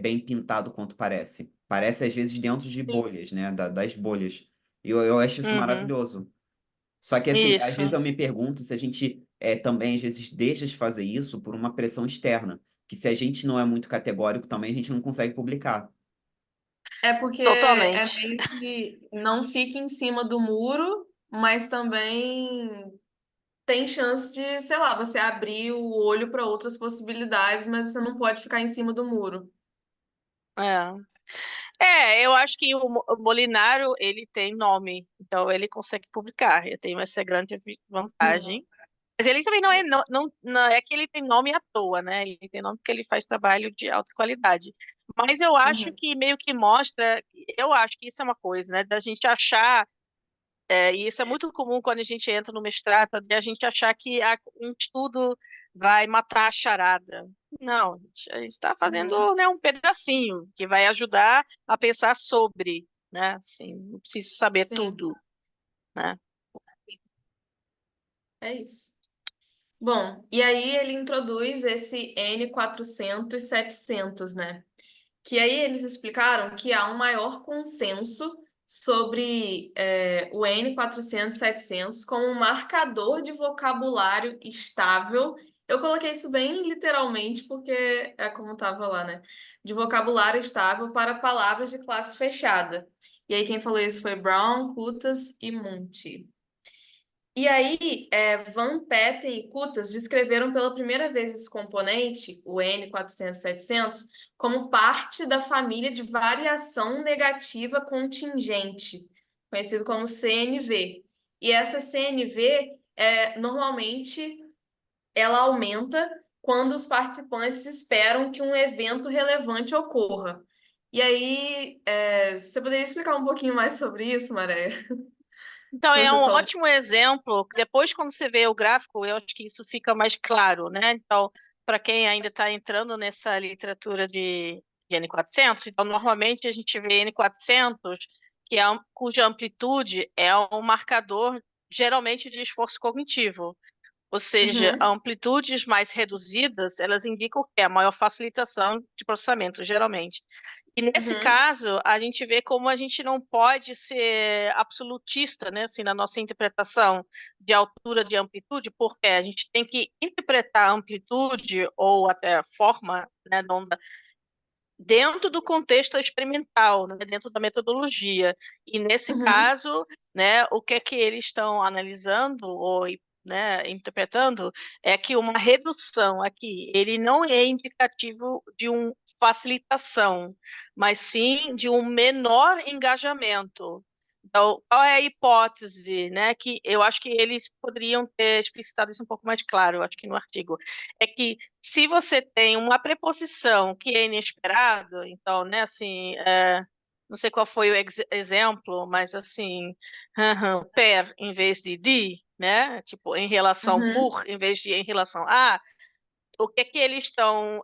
bem pintado quanto parece. Parece, às vezes, dentro de Sim. bolhas, né? Das bolhas. E eu acho isso Uhum. maravilhoso. Só que, assim, às vezes Isso, eu me pergunto se a gente também, às vezes, deixa de fazer isso por uma pressão externa. Que se a gente não é muito categórico, também a gente não consegue publicar. É porque é totalmente. meio que não fica em cima do muro, mas também tem chance de, sei lá, você abrir o olho para outras possibilidades, mas você não pode ficar em cima do muro. É. Eu acho que o Molinaro, ele tem nome, então ele consegue publicar. Eu tenho essa grande vantagem. Mas ele também não é que ele tem nome à toa, né? Ele tem nome porque ele faz trabalho de alta qualidade. Mas eu acho Uhum. que meio que mostra, eu acho que isso é uma coisa, né? Da gente achar, e isso é muito comum quando a gente entra no mestrado, de a gente achar que um estudo vai matar a charada. Não, a gente está Uhum. fazendo, né, um pedacinho que vai ajudar a pensar sobre, né? Assim, não precisa saber Sim, tudo, né? é isso. Bom, e aí ele introduz esse N400 700, né? Que aí eles explicaram que há um maior consenso sobre o N400 700 como um marcador de vocabulário estável. Eu coloquei isso bem literalmente porque é como estava lá, né? De vocabulário estável para palavras de classe fechada. E aí quem falou isso foi Brown, Kutas e Munti. E aí, Van Patten e Kutas descreveram pela primeira vez esse componente, o N400-700, como parte da família de variação negativa contingente, conhecido como CNV. E essa CNV, normalmente, ela aumenta quando os participantes esperam que um evento relevante ocorra. E aí, você poderia explicar um pouquinho mais sobre isso, Maré? Então, Se é você um souber. ótimo exemplo. Depois, quando você vê o gráfico, eu acho que isso fica mais claro, né? Então, para quem ainda está entrando nessa literatura de N400, então, normalmente a gente vê N400, cuja amplitude é um marcador, geralmente, de esforço cognitivo. Ou seja, Uhum, amplitudes mais reduzidas, elas indicam o quê? A maior facilitação de processamento, geralmente. E nesse uhum. caso, a gente vê como a gente não pode ser absolutista, né, assim, na nossa interpretação de altura de amplitude, porque a gente tem que interpretar a amplitude ou até a forma, né, da onda dentro do contexto experimental, né, dentro da metodologia. E nesse Uhum, caso, né, o que é que eles estão analisando ou, né, interpretando é que uma redução aqui, ele não é indicativo de uma facilitação, mas sim de um menor engajamento. Então, qual é a hipótese, né, que eu acho que eles poderiam ter explicitado isso um pouco mais claro, eu acho que no artigo, é que se você tem uma preposição que é inesperado, então, né, assim, não sei qual foi o exemplo, mas assim, per em vez de né, tipo, em relação uhum, por em vez de em relação a, o que é que eles estão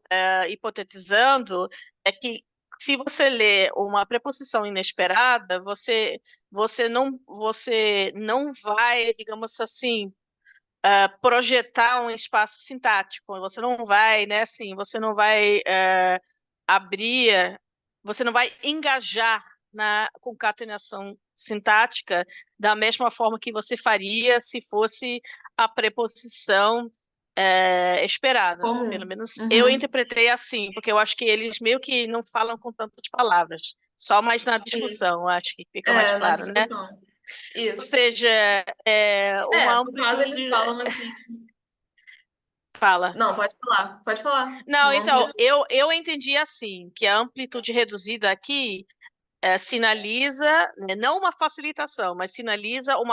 hipotetizando é que se você lê uma preposição inesperada, você não vai, digamos assim, projetar um espaço sintático. Você não vai, né, assim, você não vai abrir, você não vai engajar na concatenação sintática da mesma forma que você faria se fosse a preposição esperada. Pelo comum. menos eu Uhum, interpretei assim, porque eu acho que eles meio que não falam com tantas palavras, só mais na sim. discussão, eu acho que fica mais Na claro, né? discussão. Ou Isso. seja, uma No caso, amplitude. eles falam aqui. Fala. Não, pode falar. Pode falar. Não, Não então, me... eu entendi assim, que a amplitude reduzida aqui sinaliza, né, não uma facilitação, mas sinaliza um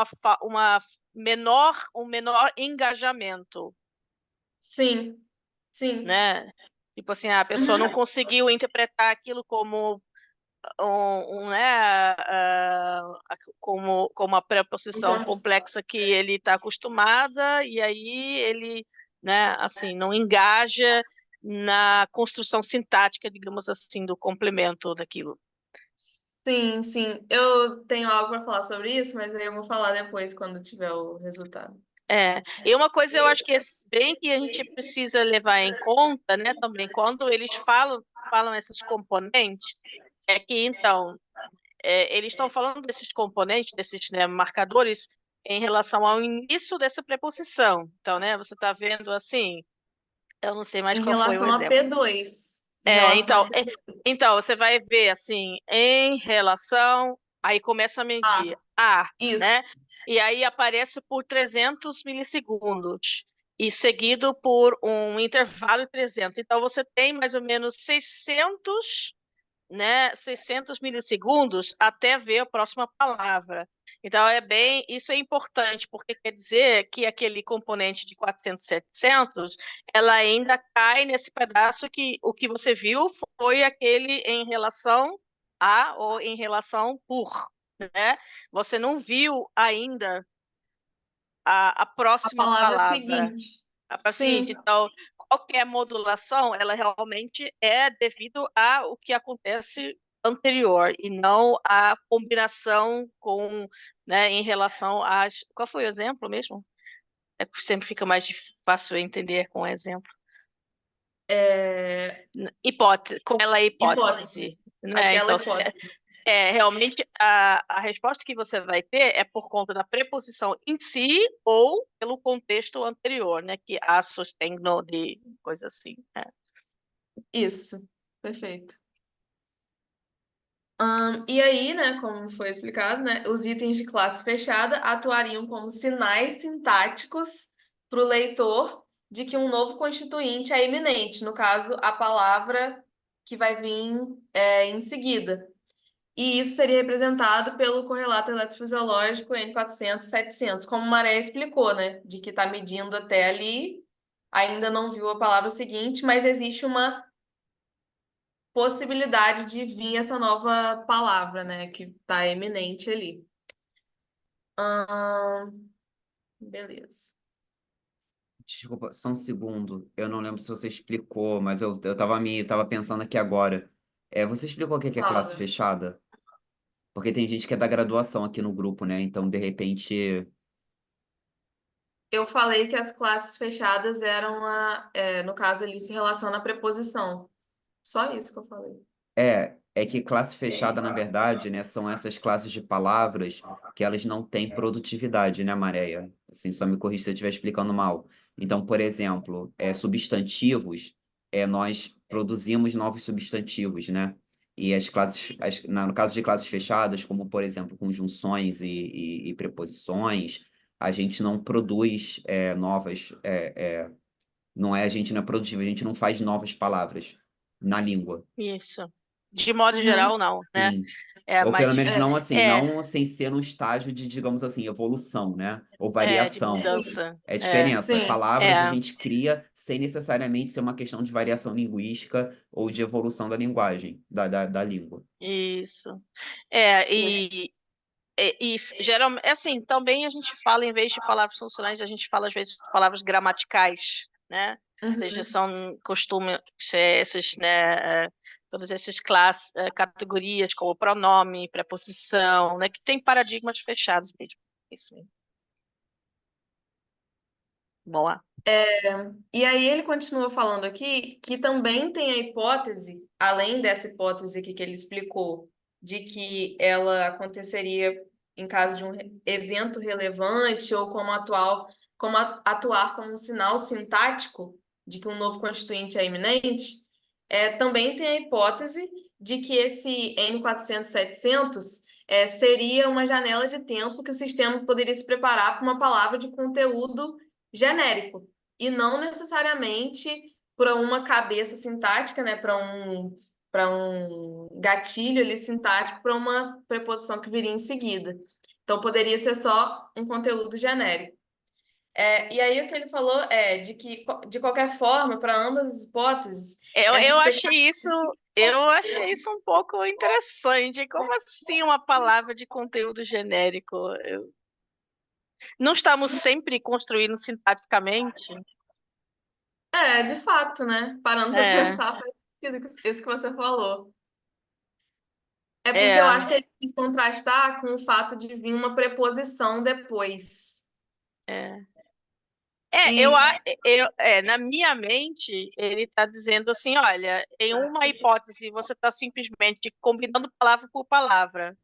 menor engajamento, Sim, sim. né? Tipo assim, a pessoa não Uhum. conseguiu interpretar aquilo como né, como a Um preposição ponto- complexa que ele está acostumada, e aí ele, né, assim, não engaja na construção sintática, digamos assim, do complemento daquilo. Sim, sim. Eu tenho algo para falar sobre isso, mas aí eu vou falar depois, quando tiver o resultado. E uma coisa eu acho que é bem que a gente precisa levar em conta, né, também, quando eles falam esses componentes, é que, então, eles estão falando desses componentes, desses, né, marcadores, em relação ao início dessa preposição. Então, né, você está vendo assim, eu não sei mais Em qual foi o relação a exemplo. P2. Em É, relação a então, P2. então, você vai ver assim, em relação, aí começa a medir Ah, A, né? isso. E aí aparece por 300 milissegundos, e seguido por um intervalo de 300. Então, você tem mais ou menos 600 né, 600 milissegundos até ver a próxima palavra. Então, isso é importante, porque quer dizer que aquele componente de 400, 700, ela ainda cai nesse pedaço que o que você viu foi aquele em relação a ou em relação por, né? Você não viu ainda a A próxima palavra palavra. seguinte. A seguinte, Sim, então, qualquer modulação, ela realmente é devido ao que acontece anterior e não a combinação com, né, em relação às... Qual foi o exemplo mesmo? É que sempre fica mais fácil entender com o exemplo. Hipótese, com ela é hipótese. hipótese, né? Aquela Então, hipótese. realmente a resposta que você vai ter é por conta da preposição em si ou pelo contexto anterior, né? Que a sostengo de coisa assim. Isso, perfeito. E aí, né, como foi explicado, né, os itens de classe fechada atuariam como sinais sintáticos para o leitor de que um novo constituinte é iminente, no caso, a palavra que vai vir em seguida. E isso seria representado pelo correlato eletrofisiológico N400, 700, como Maré explicou, né, de que está medindo até ali, ainda não viu a palavra seguinte, mas existe uma possibilidade de vir essa nova palavra, né, que está eminente ali. Beleza. Desculpa, só um segundo. Eu não lembro se você explicou, mas eu tava pensando aqui agora. Você explicou o que é classe Fala. fechada? Porque tem gente que é da graduação aqui no grupo, né? Então, de repente. Eu falei que as classes fechadas eram no caso ali se relaciona à preposição. Só isso que eu falei. É que classe fechada, na verdade, né, são essas classes de palavras que elas não têm produtividade, né, Maréia? Assim, só me corrija se eu estiver explicando mal. Então, por exemplo, substantivos, nós produzimos novos substantivos, né? E as classes, no caso de classes fechadas, como, por exemplo, conjunções e preposições, a gente não produz novas, não é, a gente não é produtivo, a gente não faz novas palavras na língua. Isso. De modo Uhum. geral, não, né? Sim. É Ou mais pelo menos não assim, é, não sem ser num estágio de, digamos assim, evolução, né? Ou de variação. mudança. É diferença. As Sim. palavras a É, gente cria sem necessariamente ser uma questão de variação linguística ou de evolução da linguagem, da língua. isso. Isso. Isso, geralmente, assim, também a gente fala, em vez de palavras funcionais, a gente fala, às vezes, de palavras gramaticais, né? Ou seja, Uhum. são costumes, esses, né, todas essas classes, categorias, como pronome, preposição, né, que tem paradigmas fechados mesmo. Isso mesmo. Boa. E aí ele continua falando aqui que também tem a hipótese, além dessa hipótese aqui que ele explicou, de que ela aconteceria em caso de um evento relevante ou atuar como um sinal sintático de que um novo constituinte é iminente, também tem a hipótese de que esse N400, 700 seria uma janela de tempo que o sistema poderia se preparar para uma palavra de conteúdo genérico e não necessariamente para uma cabeça sintática, né, para um gatilho ali sintático para uma preposição que viria em seguida. Então poderia ser só um conteúdo genérico. E aí o que ele falou é de que de qualquer forma, para ambas as hipóteses, Eu, essa eu expectativa achei isso, eu achei isso um pouco interessante. Como assim uma palavra de conteúdo genérico? Não estamos sempre construindo sintaticamente? de fato, né? Parando para É, pensar, faz sentido isso que você falou. É porque eu é, acho que ele tem que contrastar com o fato de vir uma preposição depois. é. E Na minha mente, ele está dizendo assim: olha, em uma hipótese, você está simplesmente combinando palavra por palavra.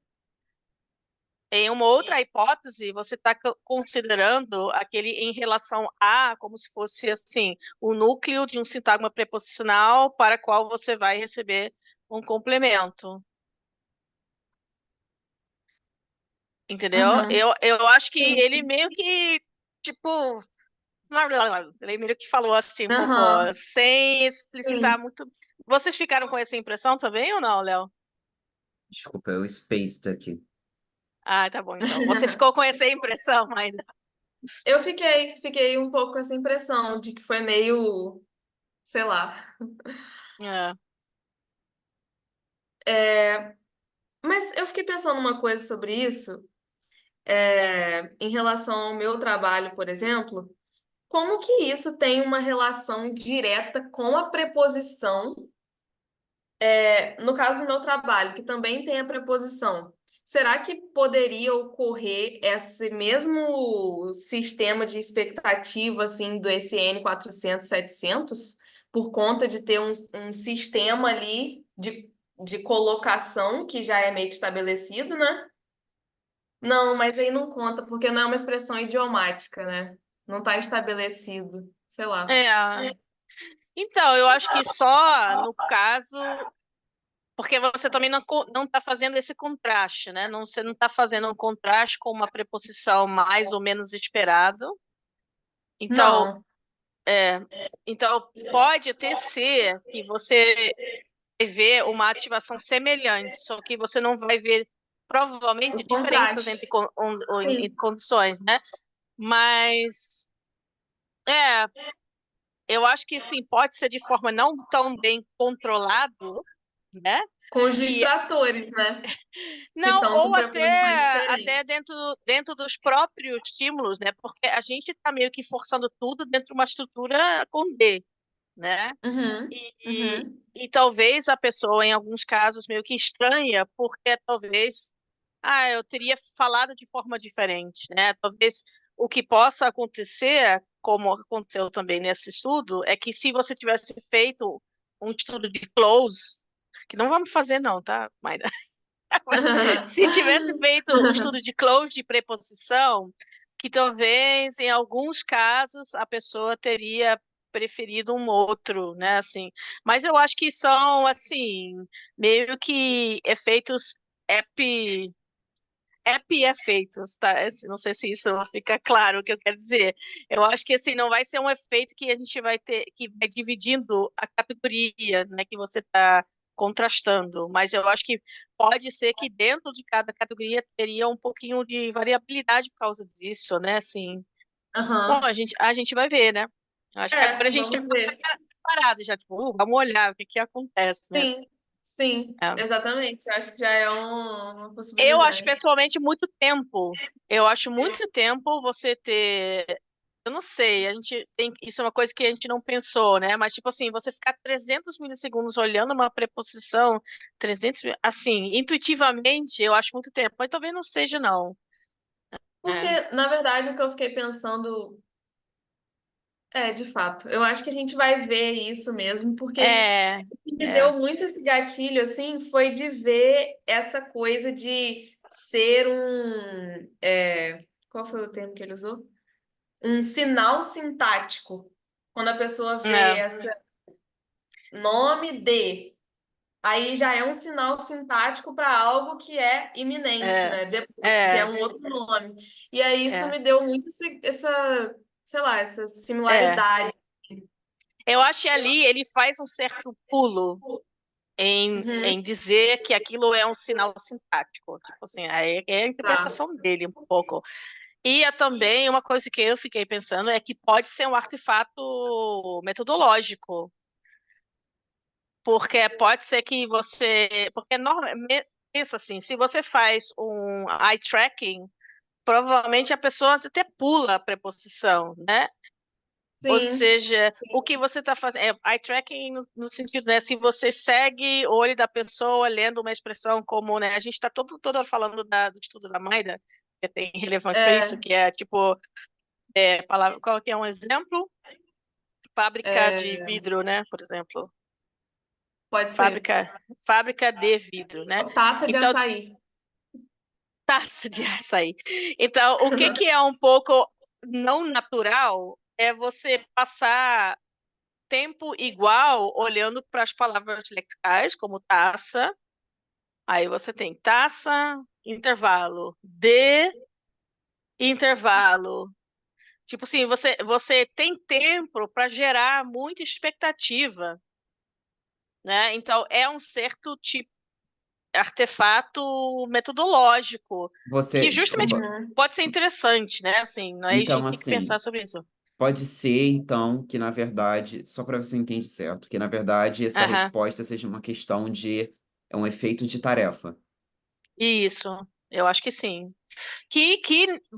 Em uma outra hipótese, você está considerando aquele em relação a, como se fosse assim, o núcleo de um sintagma preposicional para qual você vai receber um complemento. Entendeu? Uhum. Eu acho que Sim. ele meio que, tipo, ele meio que falou assim um pouco, Aham. sem explicitar Sim. muito. Vocês ficaram com essa impressão também ou não, Léo? Desculpa, eu spaced aqui. Ah, tá bom, então. Você ficou com essa impressão ainda? Eu fiquei um pouco com essa impressão de que foi meio, sei lá. É. Mas eu fiquei pensando uma coisa sobre isso, em relação ao meu trabalho, por exemplo, como que isso tem uma relação direta com a preposição, no caso do meu trabalho, que também tem a preposição. Será que poderia ocorrer esse mesmo sistema de expectativa assim do SN 400, 700 por conta de ter um sistema ali de colocação que já é meio que estabelecido, né? Não, mas aí não conta, porque não é uma expressão idiomática, né? Não está estabelecido. Sei lá. É. Então, eu acho que só no caso, porque você também não está fazendo esse contraste, né? Não, você não está fazendo um contraste com uma preposição mais ou menos esperado. Então, Não. é, então pode até ser que você vai ver uma ativação semelhante, só que você não vai ver provavelmente O diferenças contraste. entre Sim. condições, né? Mas é, eu acho que sim, pode ser de forma não tão bem controlado, né? Com os Que distratores, né? Que não, estão com ou preposições até diferentes. dentro dos próprios estímulos, né? Porque a gente está meio que forçando tudo dentro de uma estrutura com D, né? Uhum. E, Uhum. e talvez a pessoa, em alguns casos, meio que estranha, porque talvez, eu teria falado de forma diferente, né? Talvez o que possa acontecer, como aconteceu também nesse estudo, é que se você tivesse feito um estudo de close, que não vamos fazer não, tá, Maida? Se tivesse feito um estudo de close de preposição, que talvez em alguns casos a pessoa teria preferido um outro, né, assim. Mas eu acho que são assim, meio que efeitos epi efeitos, tá? Não sei se isso fica claro o que eu quero dizer. Eu acho que assim não vai ser um efeito que a gente vai ter que vai dividindo a categoria, né, que você está contrastando, mas eu acho que pode ser que dentro de cada categoria teria um pouquinho de variabilidade por causa disso, né? Assim, bom, Aham. a gente vai ver, né? Eu acho que agora a gente já Vamos está ver. preparado, já tipo, vamos olhar o que que acontece, né? Sim, sim, É. exatamente. Acho que já é uma Eu acho possibilidade. pessoalmente muito tempo. Eu acho muito tempo você ter. Eu não sei, a gente tem. Isso é uma coisa que a gente não pensou, né? Mas, tipo assim, você ficar 300 milissegundos olhando uma preposição, 300, assim, intuitivamente, eu acho muito tempo. Mas talvez não seja, não. Porque, É, na verdade, o que eu fiquei pensando de fato, eu acho que a gente vai ver isso mesmo, porque é, o que me é. deu muito esse gatilho, assim, foi de ver essa coisa de ser qual foi o termo que ele usou? Um sinal sintático. Quando a pessoa vê É, essa nome de, aí já é um sinal sintático para algo que é iminente, é, né? Depois, que é é, um outro nome. E aí isso é, me deu muito sei lá, essa é. similaridade. Eu acho que ali ele faz um certo pulo Uhum, em dizer que aquilo é um sinal sintático. Tipo assim, aí é a tá. interpretação dele um pouco. E também uma coisa que eu fiquei pensando é que pode ser um artefato metodológico, porque pode ser que você, porque pensa assim, se você faz um eye tracking, provavelmente a pessoa até pula a preposição, né? Ou Sim. seja, o que você está fazendo é eye tracking no sentido, né? Se você segue o olho da pessoa lendo uma expressão como, né? A gente está toda hora falando do estudo da Maida, que tem relevância para isso, É, que é tipo, palavra, qual que é um exemplo? Fábrica de é, vidro, né? Por exemplo, pode ser. fábrica de vidro, né? Taça de Então, açaí. taça de açaí. Então, o que que é um pouco não natural é você passar tempo igual olhando para as palavras lexicais, como taça. Aí você tem taça, intervalo, de intervalo. Tipo assim, você tem tempo para gerar muita expectativa, né? Então é um certo tipo, artefato metodológico, que justamente Desculpa. pode ser interessante, né? Assim, aí a Então, gente tem que pensar assim, sobre isso. pode ser, então, que na verdade, só para ver se eu entendi certo, que na verdade essa Aham. resposta seja uma questão de um efeito de tarefa. Isso, eu acho que sim. Que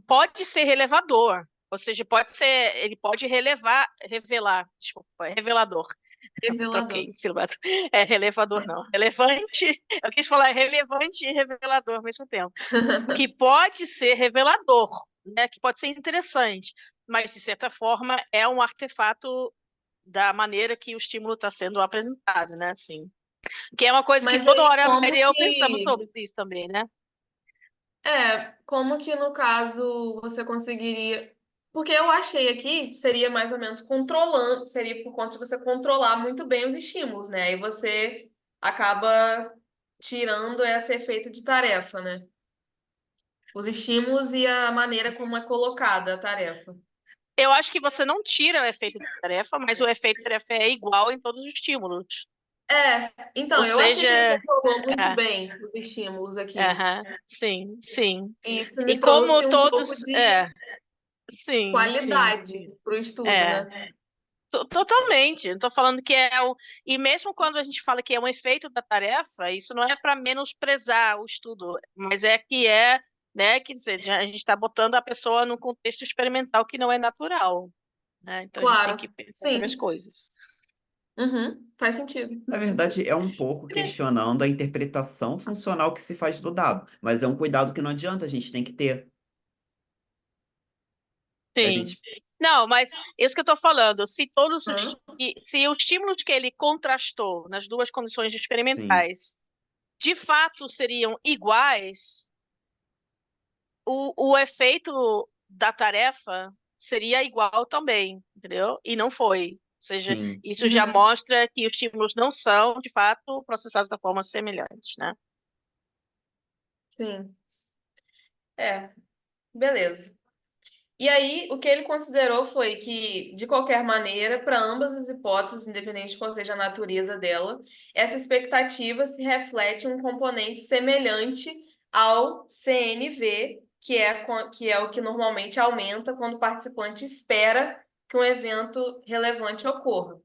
pode ser relevador, ou seja, ele pode revelar, desculpa, é revelador. Revelador. Troquei sílabas. É relevador, não. Relevante, eu quis falar relevante e revelador ao mesmo tempo. Que pode ser revelador, né? Que pode ser interessante, mas de certa forma é um artefato da maneira que o estímulo está sendo apresentado, né? Assim, que é uma coisa que Mas toda aí, hora a Maria e eu pensamos sobre isso também, né? como que no caso você conseguiria? Porque eu achei aqui seria mais ou menos controlando, seria por conta de você controlar muito bem os estímulos, né? Aí você acaba tirando esse efeito de tarefa, né? Os estímulos e a maneira como é colocada a tarefa. Eu acho que você não tira o efeito de tarefa, mas o efeito de tarefa é igual em todos os estímulos. Então, Ou eu achei que ele seja, controlou muito é, bem os estímulos aqui. aham, sim, sim. E isso E me como trouxe um pouco todos, de sim, sim, qualidade para o estudo, é. né? Totalmente. Estou falando que é o. E mesmo quando a gente fala que é um efeito da tarefa, isso não é para menosprezar o estudo, mas né? Quer dizer, a gente está botando a pessoa num contexto experimental que não é natural, né? Então a gente tem Claro. que pensar sobre as Sim. coisas. Uhum. Faz sentido. Na verdade, é um pouco questionando a interpretação funcional que se faz do dado, mas é um cuidado que não adianta, a gente tem que ter. A Sim. gente, Não, mas isso que eu estou falando, Hã? se os estímulos que ele contrastou nas duas condições sim, experimentais de fato seriam iguais, o efeito da tarefa seria igual também, entendeu? E não foi. Ou seja, sim. isso já Uhum. mostra que os estímulos não são, de fato, processados da forma semelhante, né? Sim. Beleza. E aí, o que ele considerou foi que, de qualquer maneira, para ambas as hipóteses, independente de qual seja a natureza dela, essa expectativa se reflete em um componente semelhante ao CNV, que é o que normalmente aumenta quando o participante espera que um evento relevante ocorra.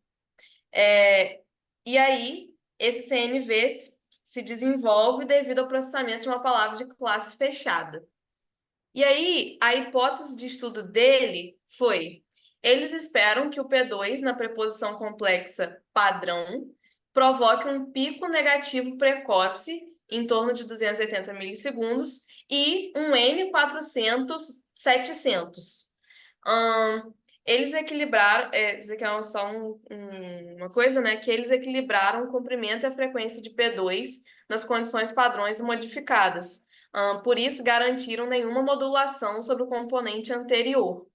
É, e aí, esse CNV se desenvolve devido ao processamento de uma palavra de classe fechada. E aí, a hipótese de estudo dele foi: eles esperam que o P2, na preposição complexa padrão, provoque um pico negativo precoce, em torno de 280 milissegundos, e um N400, 700. Eles equilibraram, isso aqui é só uma coisa, né? Que eles equilibraram o comprimento e a frequência de P2 nas condições padrões modificadas. Por isso, garantiram nenhuma modulação sobre o componente anterior,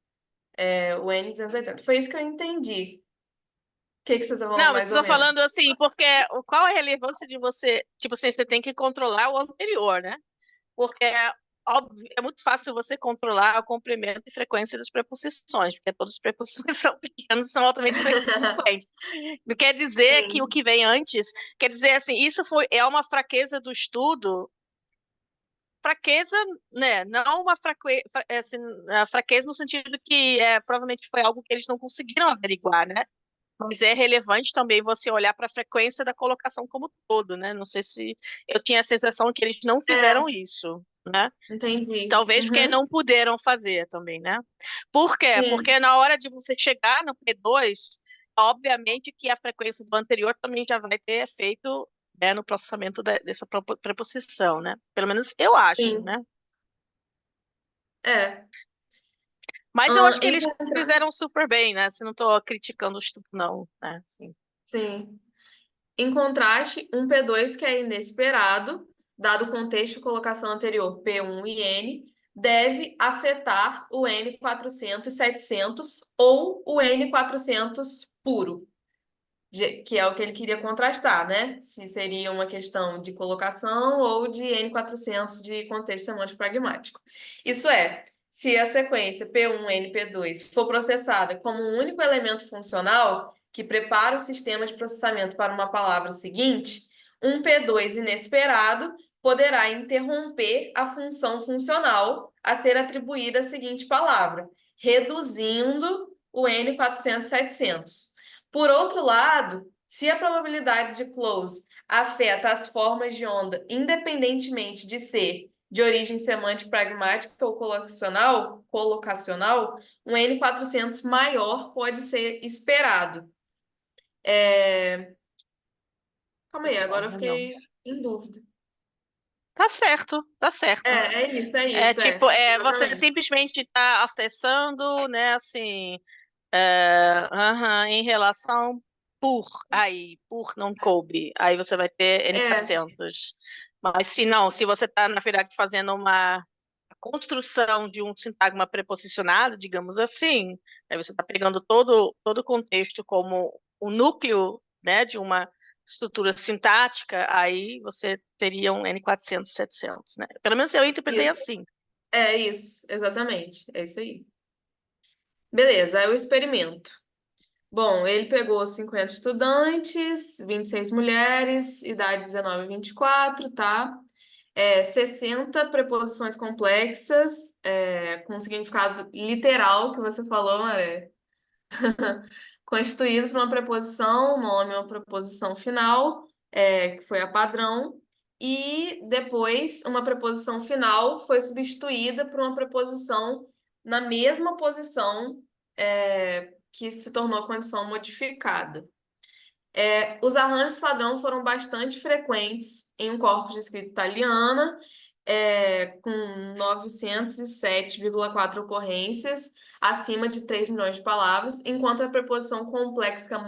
o N280. Foi isso que eu entendi. O que você está falando, Não, mas mais eu ou tô menos? falando assim, porque qual a relevância de você, tipo assim, você tem que controlar o anterior, né? Porque óbvio, é muito fácil você controlar o comprimento e frequência das preposições, porque todas as preposições são pequenas, são altamente frequentes. Não quer dizer que o Sim. que vem antes, quer dizer assim, é uma fraqueza do estudo, fraqueza, né? Não uma assim, a fraqueza no sentido que provavelmente foi algo que eles não conseguiram averiguar, né? Mas é relevante também você olhar para a frequência da colocação como um todo, né? Não sei se eu tinha a sensação que eles não É, fizeram isso, né? entendi. Talvez porque Uhum. não puderam fazer também, né? Por quê? Sim, Porque na hora de você chegar no P2, obviamente que a frequência do anterior também já vai ter efeito, né, no processamento dessa preposição, né? Pelo menos eu acho, sim. né? É. Mas eu acho que Em eles contra... fizeram super bem, né? Se não estou criticando o estudo, não, né? Assim. Sim. Em contraste, um P2 que é inesperado, dado o contexto e colocação anterior P1 e N, deve afetar o N400 e 700 ou o N400 puro, que é o que ele queria contrastar, né? Se seria uma questão de colocação ou de N400 de contexto semântico pragmático. Isso é, se a sequência P1, N, P2 for processada como um único elemento funcional que prepara o sistema de processamento para uma palavra seguinte, um P2 inesperado poderá interromper a função funcional a ser atribuída à seguinte palavra, reduzindo o N400/700. Por outro lado, se a probabilidade de close afeta as formas de onda independentemente de ser de origem semântica pragmática ou colocacional, um N400 maior pode ser esperado. Calma aí, agora eu fiquei em dúvida. Tá certo, tá certo. É isso, é É isso. tipo, você Exatamente. simplesmente está acessando, né, assim, em relação por não coube, aí você vai ter N400. Mas se não, se você está, na verdade, fazendo uma construção de um sintagma preposicionado, digamos assim, aí você está pegando todo o contexto como o núcleo, né, de uma estrutura sintática, aí você teria um N400, 700, né? Pelo menos eu interpretei assim. É isso, exatamente. É isso aí. Beleza, aí o experimento. Bom, ele pegou 50 estudantes, 26 mulheres, idade 19 a 24, tá? 60 preposições complexas, com significado literal, que você falou, Maré. Constituído por uma preposição, um nome, uma preposição final, que foi a padrão, e depois uma preposição final foi substituída por uma preposição na mesma posição, que se tornou a condição modificada. Os arranjos padrão foram bastante frequentes em um corpus de escrita italiana, com 907,4 ocorrências, acima de 3 milhões de palavras, enquanto a preposição complexa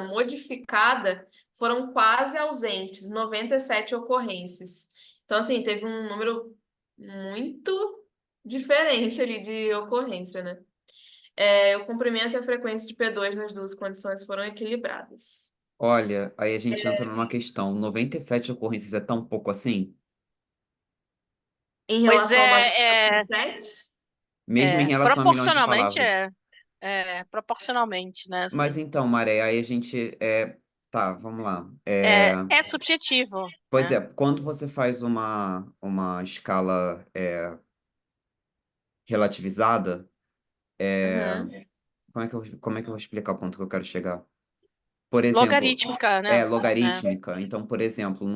modificada foram quase ausentes, 97 ocorrências. Então, assim, teve um número muito diferente ali de ocorrência, né? O comprimento e a frequência de P2 nas duas condições foram equilibradas. Olha, aí a gente entra numa questão. 97 ocorrências é tão pouco assim? Em Pois relação ao 907? Mesmo em relação a milhões de proporcionalmente palavras. proporcionalmente, né, Mas assim. então, Maré, aí a gente. Tá, vamos lá. É subjetivo, Pois né? é, quando você faz uma escala relativizada, Uhum. como é que eu vou explicar o ponto que eu quero chegar? Por exemplo, Logarítmica, né? É. logarítmica. Então, por exemplo,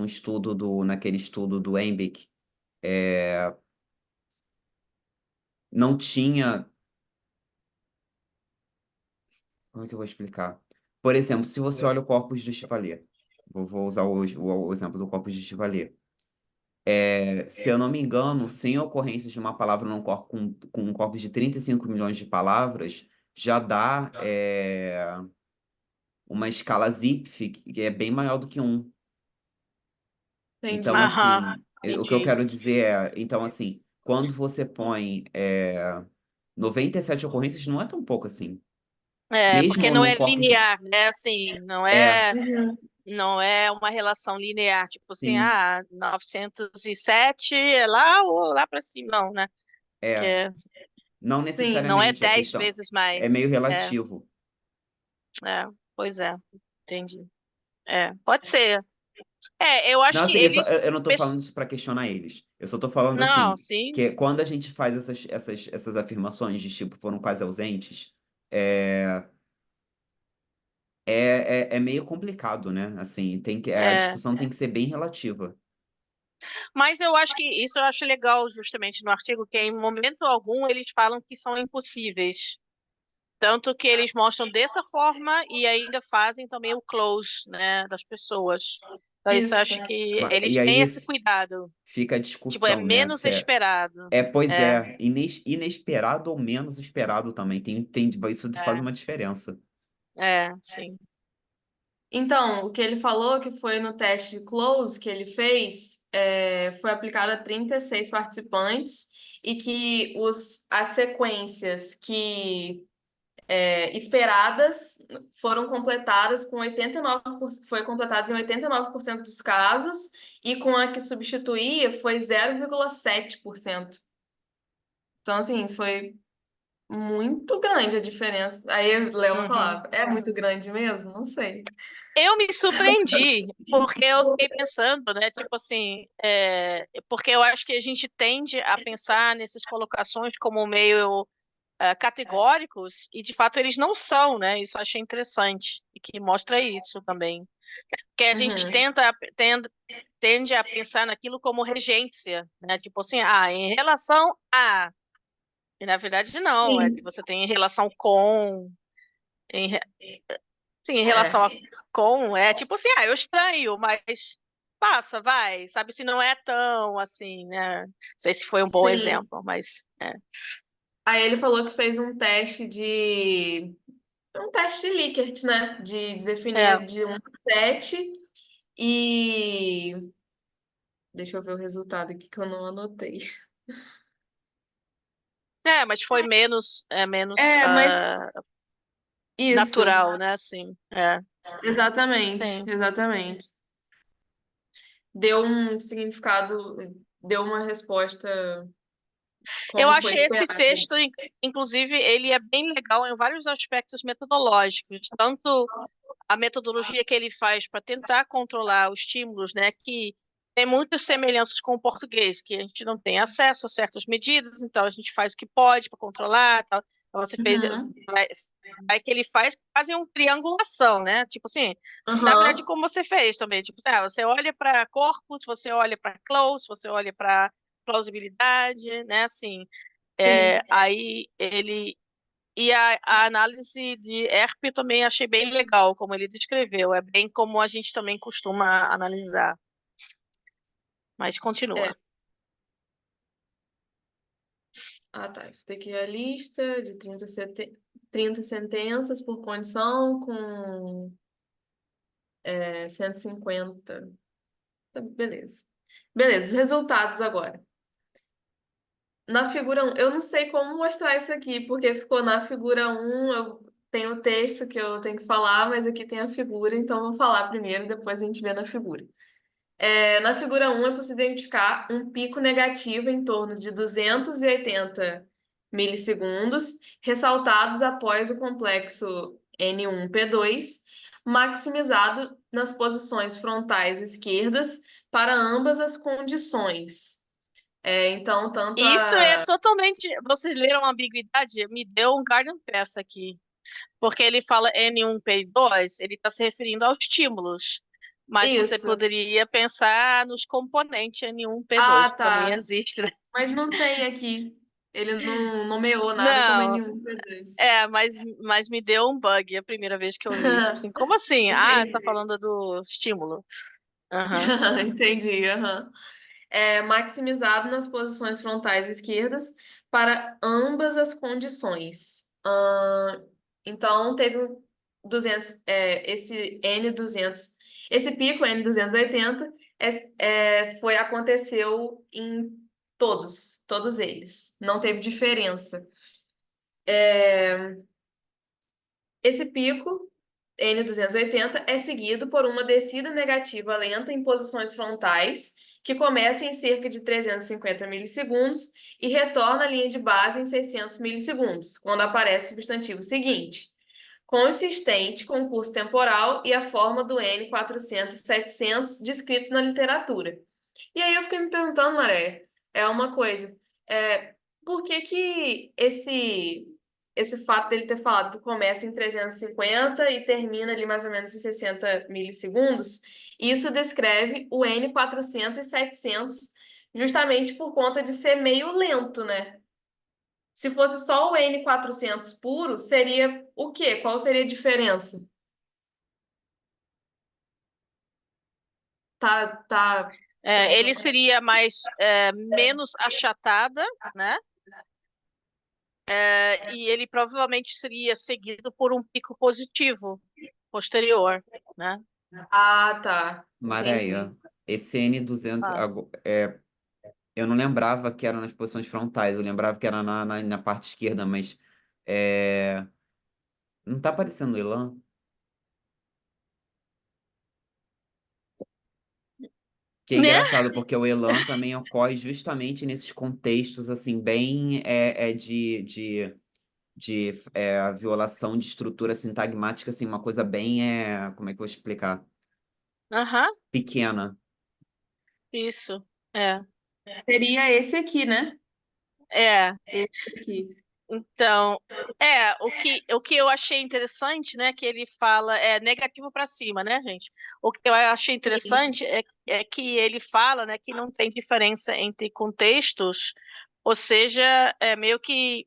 naquele estudo do Embic, não tinha. Como é que eu vou explicar? Por exemplo, se você olha o corpus do Chevalier, vou usar o exemplo do corpus de Chevalier. Se eu não me engano, 100 ocorrências de uma palavra num corpo com um corpus de 35 milhões de palavras já dá uma escala Zipf que é bem maior do que um. Então, Entendi. Aham, assim, o que eu entendi. quero dizer então, assim, quando você põe 97 ocorrências, não é tão pouco assim. Porque Mesmo não num é corpus de... linear, né? Assim, É, Uhum. não é uma relação linear, tipo assim, sim, 907 é lá ou lá para cima, não, né? é. Que Não Sim. não é necessariamente, a 10 questão vezes é meio mais. relativo. Pois é, entendi. Pode ser. Eu Não, acho que assim, eles. eu não tô falando isso para questionar eles. Eu só tô falando Não, assim, sim. que quando a gente faz essas afirmações de tipo, foram quase ausentes, é, é meio complicado, né? Assim, a É. discussão tem que ser bem relativa. Mas eu acho que isso eu acho legal justamente no artigo, que em momento algum eles falam que são impossíveis. Tanto que eles mostram dessa forma e ainda fazem também o close, né, das pessoas. Então, isso eu Isso. acho que E eles têm aí esse cuidado. fica a Tipo, é discussão, né? menos esperado. Pois É, é, inesperado ou menos esperado também. Isso faz é, uma diferença. sim. Então, o que ele falou que foi no teste de close que ele fez, foi aplicado a 36 participantes e que as sequências que esperadas foram completadas com 89%, foi completadas em 89% dos casos, e com a que substituía foi 0,7%. Então, assim, foi muito grande a diferença. Aí o Léo vai Uhum. falar, é muito grande mesmo? Não sei. Eu me surpreendi, porque eu fiquei pensando, né? Tipo assim, porque eu acho que a gente tende a pensar nessas colocações como meio categóricos, e de fato eles não são, né? Isso eu achei interessante, e que mostra isso também. Que a gente Uhum. tende a pensar naquilo como regência, né? Tipo assim, em relação a. E na verdade não, Sim. você tem em relação com. Em, re- sim, em relação a É. com, é tipo assim, eu estranho, mas passa, vai, sabe? Se não é tão assim, né? Não sei se foi um bom Sim. exemplo, mas. Aí ele falou que fez um teste de Likert, né? De É, definir de 1 a 7 e deixa eu ver o resultado aqui que eu não anotei. mas foi menos É, mas isso, natural, né? Assim, exatamente, sim. exatamente. Deu um significado, deu uma resposta Eu como foi achei esse esperado. texto, inclusive, ele é bem legal em vários aspectos metodológicos, tanto a metodologia que ele faz para tentar controlar os estímulos, né, que tem muitas semelhanças com o português, que a gente não tem acesso a certas medidas, então a gente faz o que pode para controlar, tal. Então você fez, Uhum, vai que ele faz quase uma triangulação, né? Tipo assim, na verdade, aham, como você fez também, tipo assim, você olha para corpus, você olha para close, você olha para plausibilidade, né? Assim, sim. aí ele e a análise de ERP eu também achei bem legal, como ele descreveu. É bem como a gente também costuma analisar. Mas É. continua. Ah, tá. Isso daqui é a lista de 30 sentenças por condição com 150. Tá, beleza. Beleza, os resultados agora. Na figura 1, eu não sei como mostrar isso aqui, porque ficou na figura 1, eu tenho o texto que eu tenho que falar, mas aqui tem a figura, então eu vou falar primeiro, depois a gente vê na figura. Na figura 1 é possível identificar um pico negativo em torno de 280 milissegundos, ressaltados após o complexo N1P2, maximizado nas posições frontais esquerdas para ambas as condições. Então, tanto E isso é a. totalmente. Vocês leram a ambiguidade? Me deu um Garden Pass aqui. Porque ele fala N1P2, ele está se referindo aos estímulos. Mas você Isso. poderia pensar nos componentes N1P2, Ah, que também tá. existe, né? Mas não tem aqui. Ele não nomeou nada como Não, N1P2. mas me deu um bug a primeira vez que eu li. Tipo assim, como assim? Você está Entendi. falando do estímulo. Aham. Entendi, aham. Maximizado nas posições frontais esquerdas para ambas as condições. Então, teve 200, esse N200, esse pico N280 aconteceu em todos eles. Não teve diferença. Esse pico N280 é seguido por uma descida negativa lenta em posições frontais, que começa em cerca de 350 milissegundos e retorna à linha de base em 600 milissegundos, quando aparece o substantivo seguinte. Consistente com o curso temporal e a forma do N 400 e 700 descrito na literatura. E aí eu fiquei me perguntando, Maré, uma coisa, é, por que que esse fato dele ter falado que começa em 350 e termina ali mais ou menos em 60 milissegundos, isso descreve o N 400 e 700 justamente por conta de ser meio lento, né? Se fosse só o N 400 puro, seria o quê? Qual seria a diferença? Tá, será que eu... Ele seria menos achatada, né? E ele provavelmente seria seguido por um pico positivo posterior, né? Ah, tá. Maréia, Entendi. esse N200, Ah. eu não lembrava que era nas posições frontais, eu lembrava que era na parte esquerda, mas é, não tá aparecendo o Elan? Que é Né? engraçado, porque o Elan também ocorre justamente nesses contextos, assim, bem a violação de estrutura sintagmática, assim, uma coisa bem, como é que eu vou explicar? Aham, Pequena. isso. É. Seria esse aqui, né? É. Esse aqui. Então, o que eu achei interessante, né, que ele fala é negativo para cima, né, gente? O que eu achei Sim. interessante é que ele fala, né, que não tem diferença entre contextos, ou seja, é meio que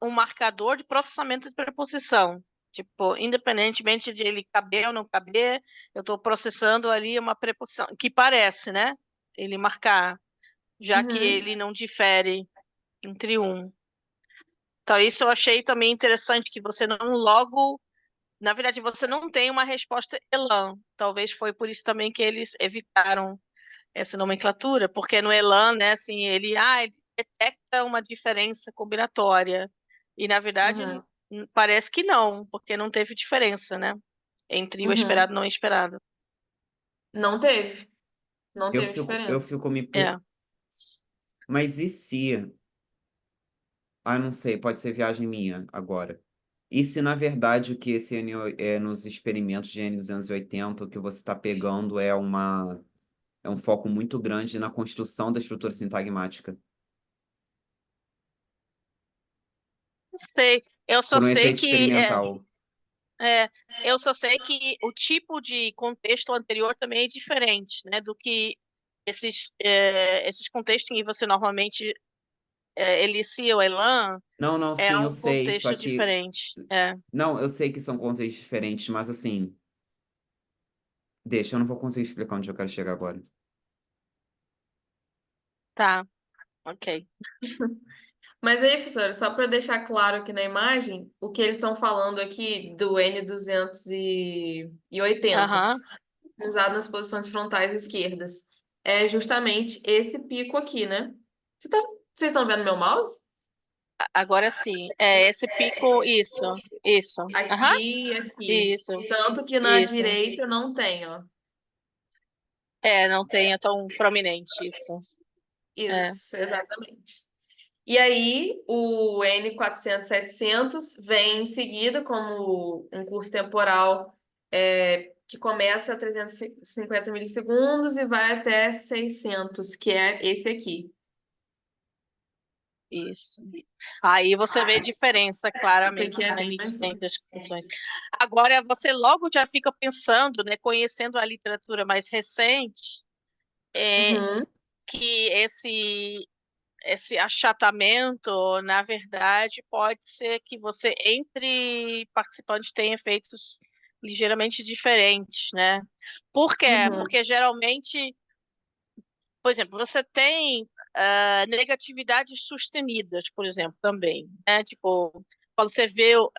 um marcador de processamento de preposição. Tipo, independentemente de ele caber ou não caber, eu estou processando ali uma preposição que parece, né? Ele marcar, já que Uhum. ele não difere entre um. Então, isso eu achei também interessante, que você não logo. Na verdade, você não tem uma resposta elan. Talvez foi por isso também que eles evitaram essa nomenclatura, porque no elan, né, assim, ele detecta uma diferença combinatória. E, na verdade, Uhum. parece que não, porque não teve diferença, né? Entre o Uhum. esperado e o não esperado. Não teve. Não Eu teve fico, eu diferença. fico me... É. Mas e se... Ah, não sei, pode ser viagem minha agora. E se, na verdade, o que esse nos experimentos de N280, o que você está pegando é um foco muito grande na construção da estrutura sintagmática, Não sei. Eu só por um sei efeito que experimental. é, eu só sei que o tipo de contexto anterior também é diferente, né, do que esses contextos em que você normalmente elicia o elan, Não, não, é sim, eu um sei, só contexto que... diferente. É, Não, eu sei que são contextos diferentes, mas assim... Deixa, eu não vou conseguir explicar onde eu quero chegar agora. tá, ok. Mas aí, professora, só para deixar claro aqui na imagem, o que eles estão falando aqui do N280, Aham. usado nas posições frontais esquerdas, é justamente esse pico aqui, né? Você tá- Vocês estão vendo meu mouse? Agora sim. É esse pico, isso. Aham, Aqui e aqui. isso, Tanto que na isso. direita não tem, ó. É, não tenha tão prominente isso. É, Isso, exatamente. E aí, o N400-700 vem em seguida como um curso temporal que começa a 350 milissegundos e vai até 600, que é esse aqui. isso. Aí você vê diferença Esse aqui claramente, é né, bem mais longo. entre as funções. Agora, você logo já fica pensando, né, conhecendo a literatura mais recente, é, Uhum, que esse achatamento, na verdade, pode ser que você, entre participantes, tenha efeitos ligeiramente diferentes, né? Por quê? uhum, Porque geralmente, por exemplo, você tem negatividades sustenidas, por exemplo, também, né? Tipo, quando você vê o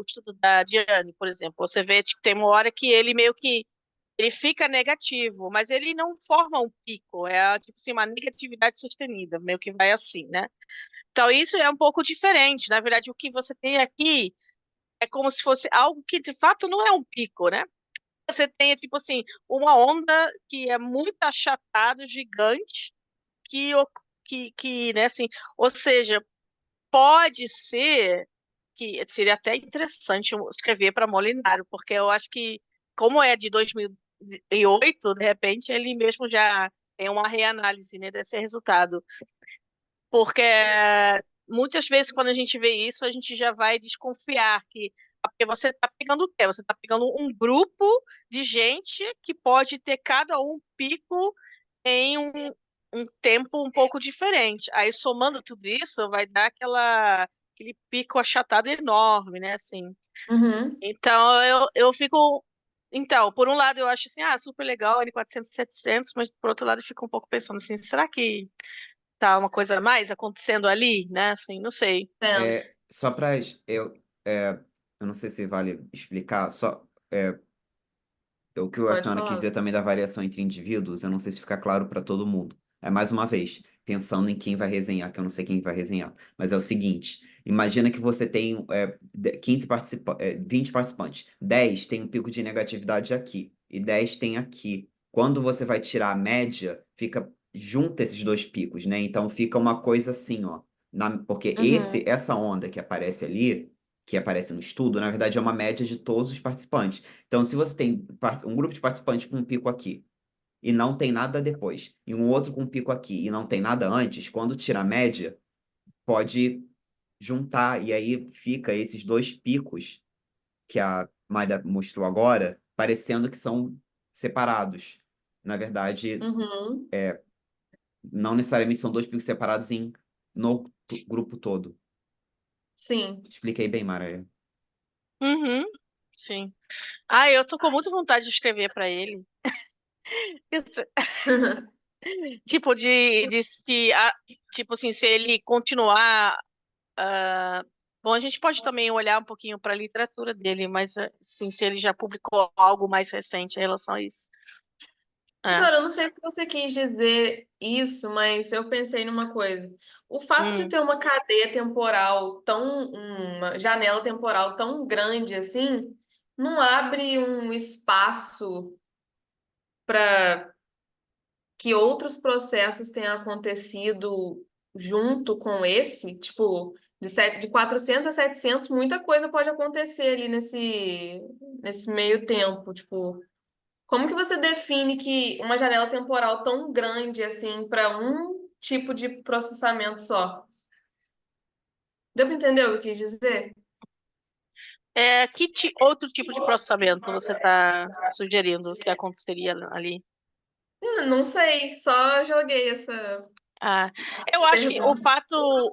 estudo da Diane, por exemplo, você vê que tem uma hora que ele meio que ele fica negativo, mas ele não forma um pico, tipo assim, uma negatividade sostenida, meio que vai assim, né? Então, isso é um pouco diferente. Na verdade, o que você tem aqui é como se fosse algo que de fato não é um pico, né? Você tem, tipo assim, uma onda que é muito achatada, gigante, que, né, assim, ou seja, pode ser que seria até interessante eu escrever para Molinaro, porque eu acho que, como é de 2008, de repente ele mesmo já tem uma reanálise, né, desse resultado. Porque muitas vezes, quando a gente vê isso, a gente já vai desconfiar que porque você está pegando o quê? Você está pegando um grupo de gente que pode ter cada um pico em um tempo um pouco diferente. Aí, somando tudo isso, vai dar aquele pico achatado enorme, né? Assim. uhum. Então, eu fico. Então, por um lado, eu acho assim, super legal, N400, 700, mas por outro lado, eu fico um pouco pensando assim, será que tá uma coisa a mais acontecendo ali, né? Assim, não sei. Entendo. Só para eu não sei se vale explicar, o que a Pode senhora quis falar. dizer também da variação entre indivíduos, eu não sei se fica claro para todo mundo. É mais uma vez, pensando em quem vai resenhar, que eu não sei quem vai resenhar, mas é o seguinte: imagina que você tem 20 participantes, 10 tem um pico de negatividade aqui e 10 tem aqui. Quando você vai tirar a média, fica junto esses dois picos, né? Então fica uma coisa assim, ó. Porque Uhum. essa onda que aparece ali, que aparece no estudo, na verdade é uma média de todos os participantes. Então, se você tem um grupo de participantes com um pico aqui e não tem nada depois, e um outro com um pico aqui e não tem nada antes, quando tira a média, pode juntar, e aí fica esses dois picos que a Maida mostrou agora, parecendo que são separados. Na verdade, Uhum. não necessariamente são dois picos separados no grupo todo. Sim. Expliquei bem, Maraia. Uhum, sim. Ah, eu tô com muita vontade de escrever para ele. Tipo, tipo assim, se ele continuar. Bom, a gente pode também olhar um pouquinho para a literatura dele, mas assim, se ele já publicou algo mais recente em relação a isso. É. Professora, eu não sei se você quis dizer isso, mas eu pensei numa coisa. O fato de Hum. ter uma cadeia temporal uma janela temporal tão grande assim, não abre um espaço para que outros processos tenham acontecido junto com esse? Tipo, de 400 a 700, muita coisa pode acontecer ali nesse meio tempo, tipo. Como que você define que uma janela temporal tão grande assim para um tipo de processamento só? Deu para entender o que eu quis dizer? Outro tipo de processamento você está sugerindo que aconteceria ali? Não sei, só joguei essa Ah, eu acho que pergunta.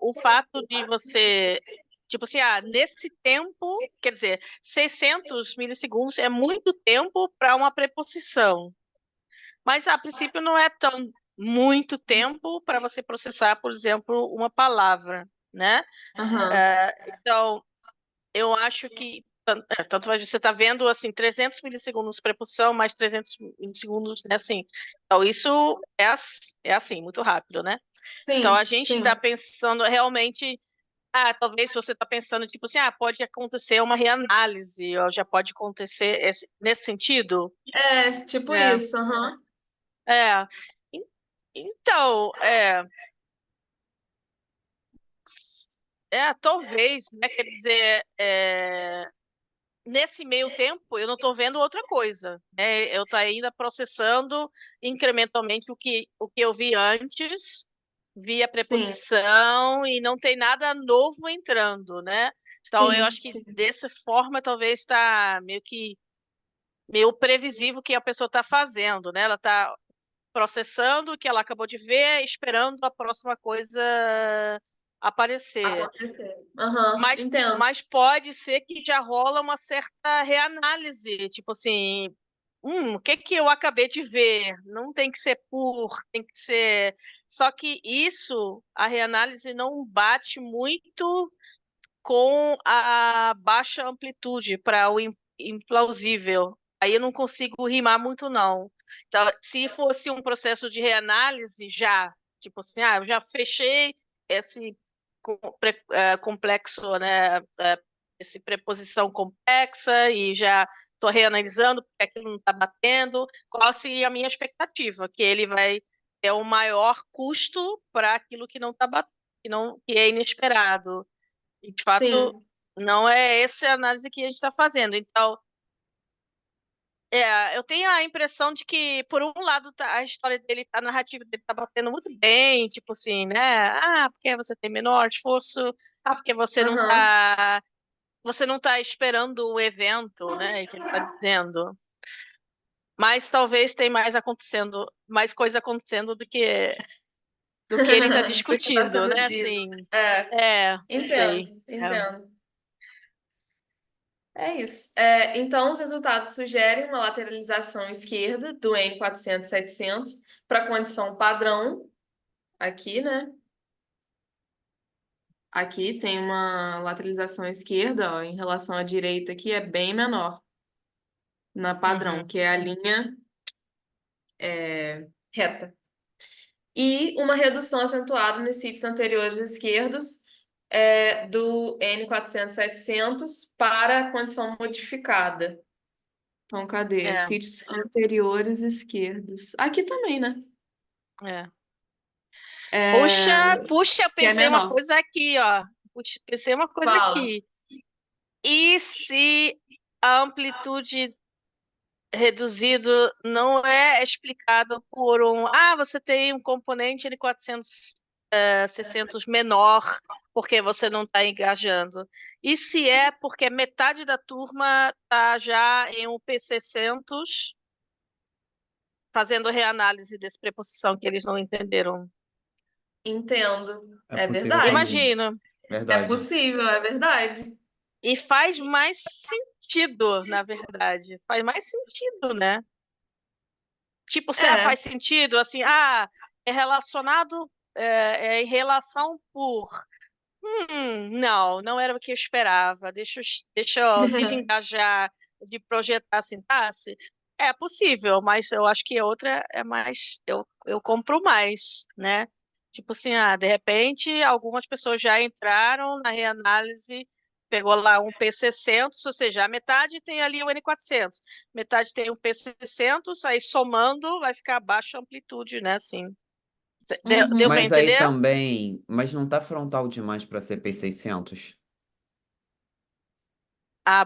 o fato de você, tipo assim, nesse tempo, quer dizer, 600 milissegundos é muito tempo para uma preposição, mas a princípio não é tão muito tempo para você processar, por exemplo, uma palavra, né? Aham, Então, eu acho que tanto você está vendo assim 300 milissegundos preposição mais 300 milissegundos, né? Assim, então isso é assim muito rápido, né? Então a sim, gente está sim. pensando realmente, talvez você está pensando tipo assim, pode acontecer uma reanálise, ou já pode acontecer nesse sentido, É, tipo né? isso, aham. É. En- Então, talvez, né? Quer dizer, nesse meio tempo eu não estou vendo outra coisa, né? Eu estou ainda processando incrementalmente o que eu vi antes, vi a Sim, preposição e não tem nada novo entrando, né? Então eu sim, acho que sim. dessa forma talvez está meio previsível o que a pessoa está fazendo, né? Ela está processando o que ela acabou de ver, esperando a próxima coisa aparecer. Acontecer. Aham, Mas, entendo. mas pode ser que já rola uma certa reanálise, tipo assim, o que que eu acabei de ver? Não tem que ser tem que ser. Só que isso, a reanálise não bate muito com a baixa amplitude para o implausível. Aí eu não consigo rimar muito, não. Então, se fosse um processo de reanálise, tipo assim, eu já fechei esse complexo, né? Esse preposição complexa e já estou reanalisando porque aquilo não está batendo. Qual seria a minha expectativa? Que ele vai ter um maior custo para aquilo que não está batendo, que é inesperado. E, de fato, Sim. não é essa a análise que a gente está fazendo. Então, eu tenho a impressão de que, por um lado, a história dele, a narrativa dele está batendo muito bem, tipo assim, né? Porque você tem menor esforço, porque Aham. você não tá esperando o evento, né? Que ele está dizendo. Mas talvez tenha mais coisa acontecendo do que ele está Do que está discutindo, sendo né? dito. Assim, É, não sei. entendo, entendo. É isso. Então, os resultados sugerem uma lateralização esquerda do N400-700 para a condição padrão, aqui, né? Aqui tem uma lateralização esquerda, ó, em relação à direita aqui, é bem menor na padrão, Uhum. que é a linha reta. E uma redução acentuada nos sítios anteriores esquerdos do N400-700 para a condição modificada. Então, cadê? É, Sítios anteriores esquerdos. Aqui também, né? é. Puxa, eu que é pensei uma menor. coisa aqui, ó. Puxa, pensei uma coisa Fala. aqui. E se a amplitude reduzido não é explicado por você tem um componente de 460 menor, porque você não está engajando. E se é porque metade da turma está já em um P600 fazendo reanálise dessa preposição que eles não entenderam. Entendo. É É possível verdade. também. Imagino. É Verdade. possível, é verdade. E faz mais sentido, na verdade. Faz mais sentido, né? Tipo, É. faz sentido, assim, é relacionado, é em relação por. Não era o que eu esperava. Deixa eu desengajar de projetar a sintaxe. É possível, mas eu acho que a outra é mais. Eu compro mais, né? Tipo assim, de repente, algumas pessoas já entraram na reanálise, pegou lá um P600, ou seja, a metade tem ali o N400, metade tem um P600, aí somando vai ficar baixa amplitude, né? Assim. Deu para Mas aí entender? também, mas não tá frontal demais para ser P600?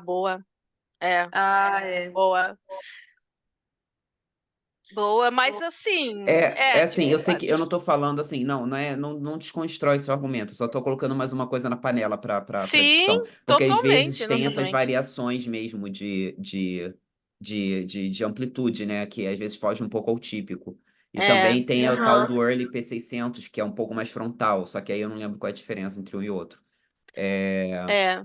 Boa. É, Ah, é. boa. Boa, mas assim, É assim, eu tipo, sei que eu não tô falando assim, não desconstrói seu argumento, só tô colocando mais uma coisa na panela para sim, discussão, porque às vezes totalmente, tem essas totalmente. variações mesmo de amplitude, né, que às vezes foge um pouco ao típico. E É, também tem o tal Aham. do Early P600, que é um pouco mais frontal, só que aí eu não lembro qual é a diferença entre um e outro. é.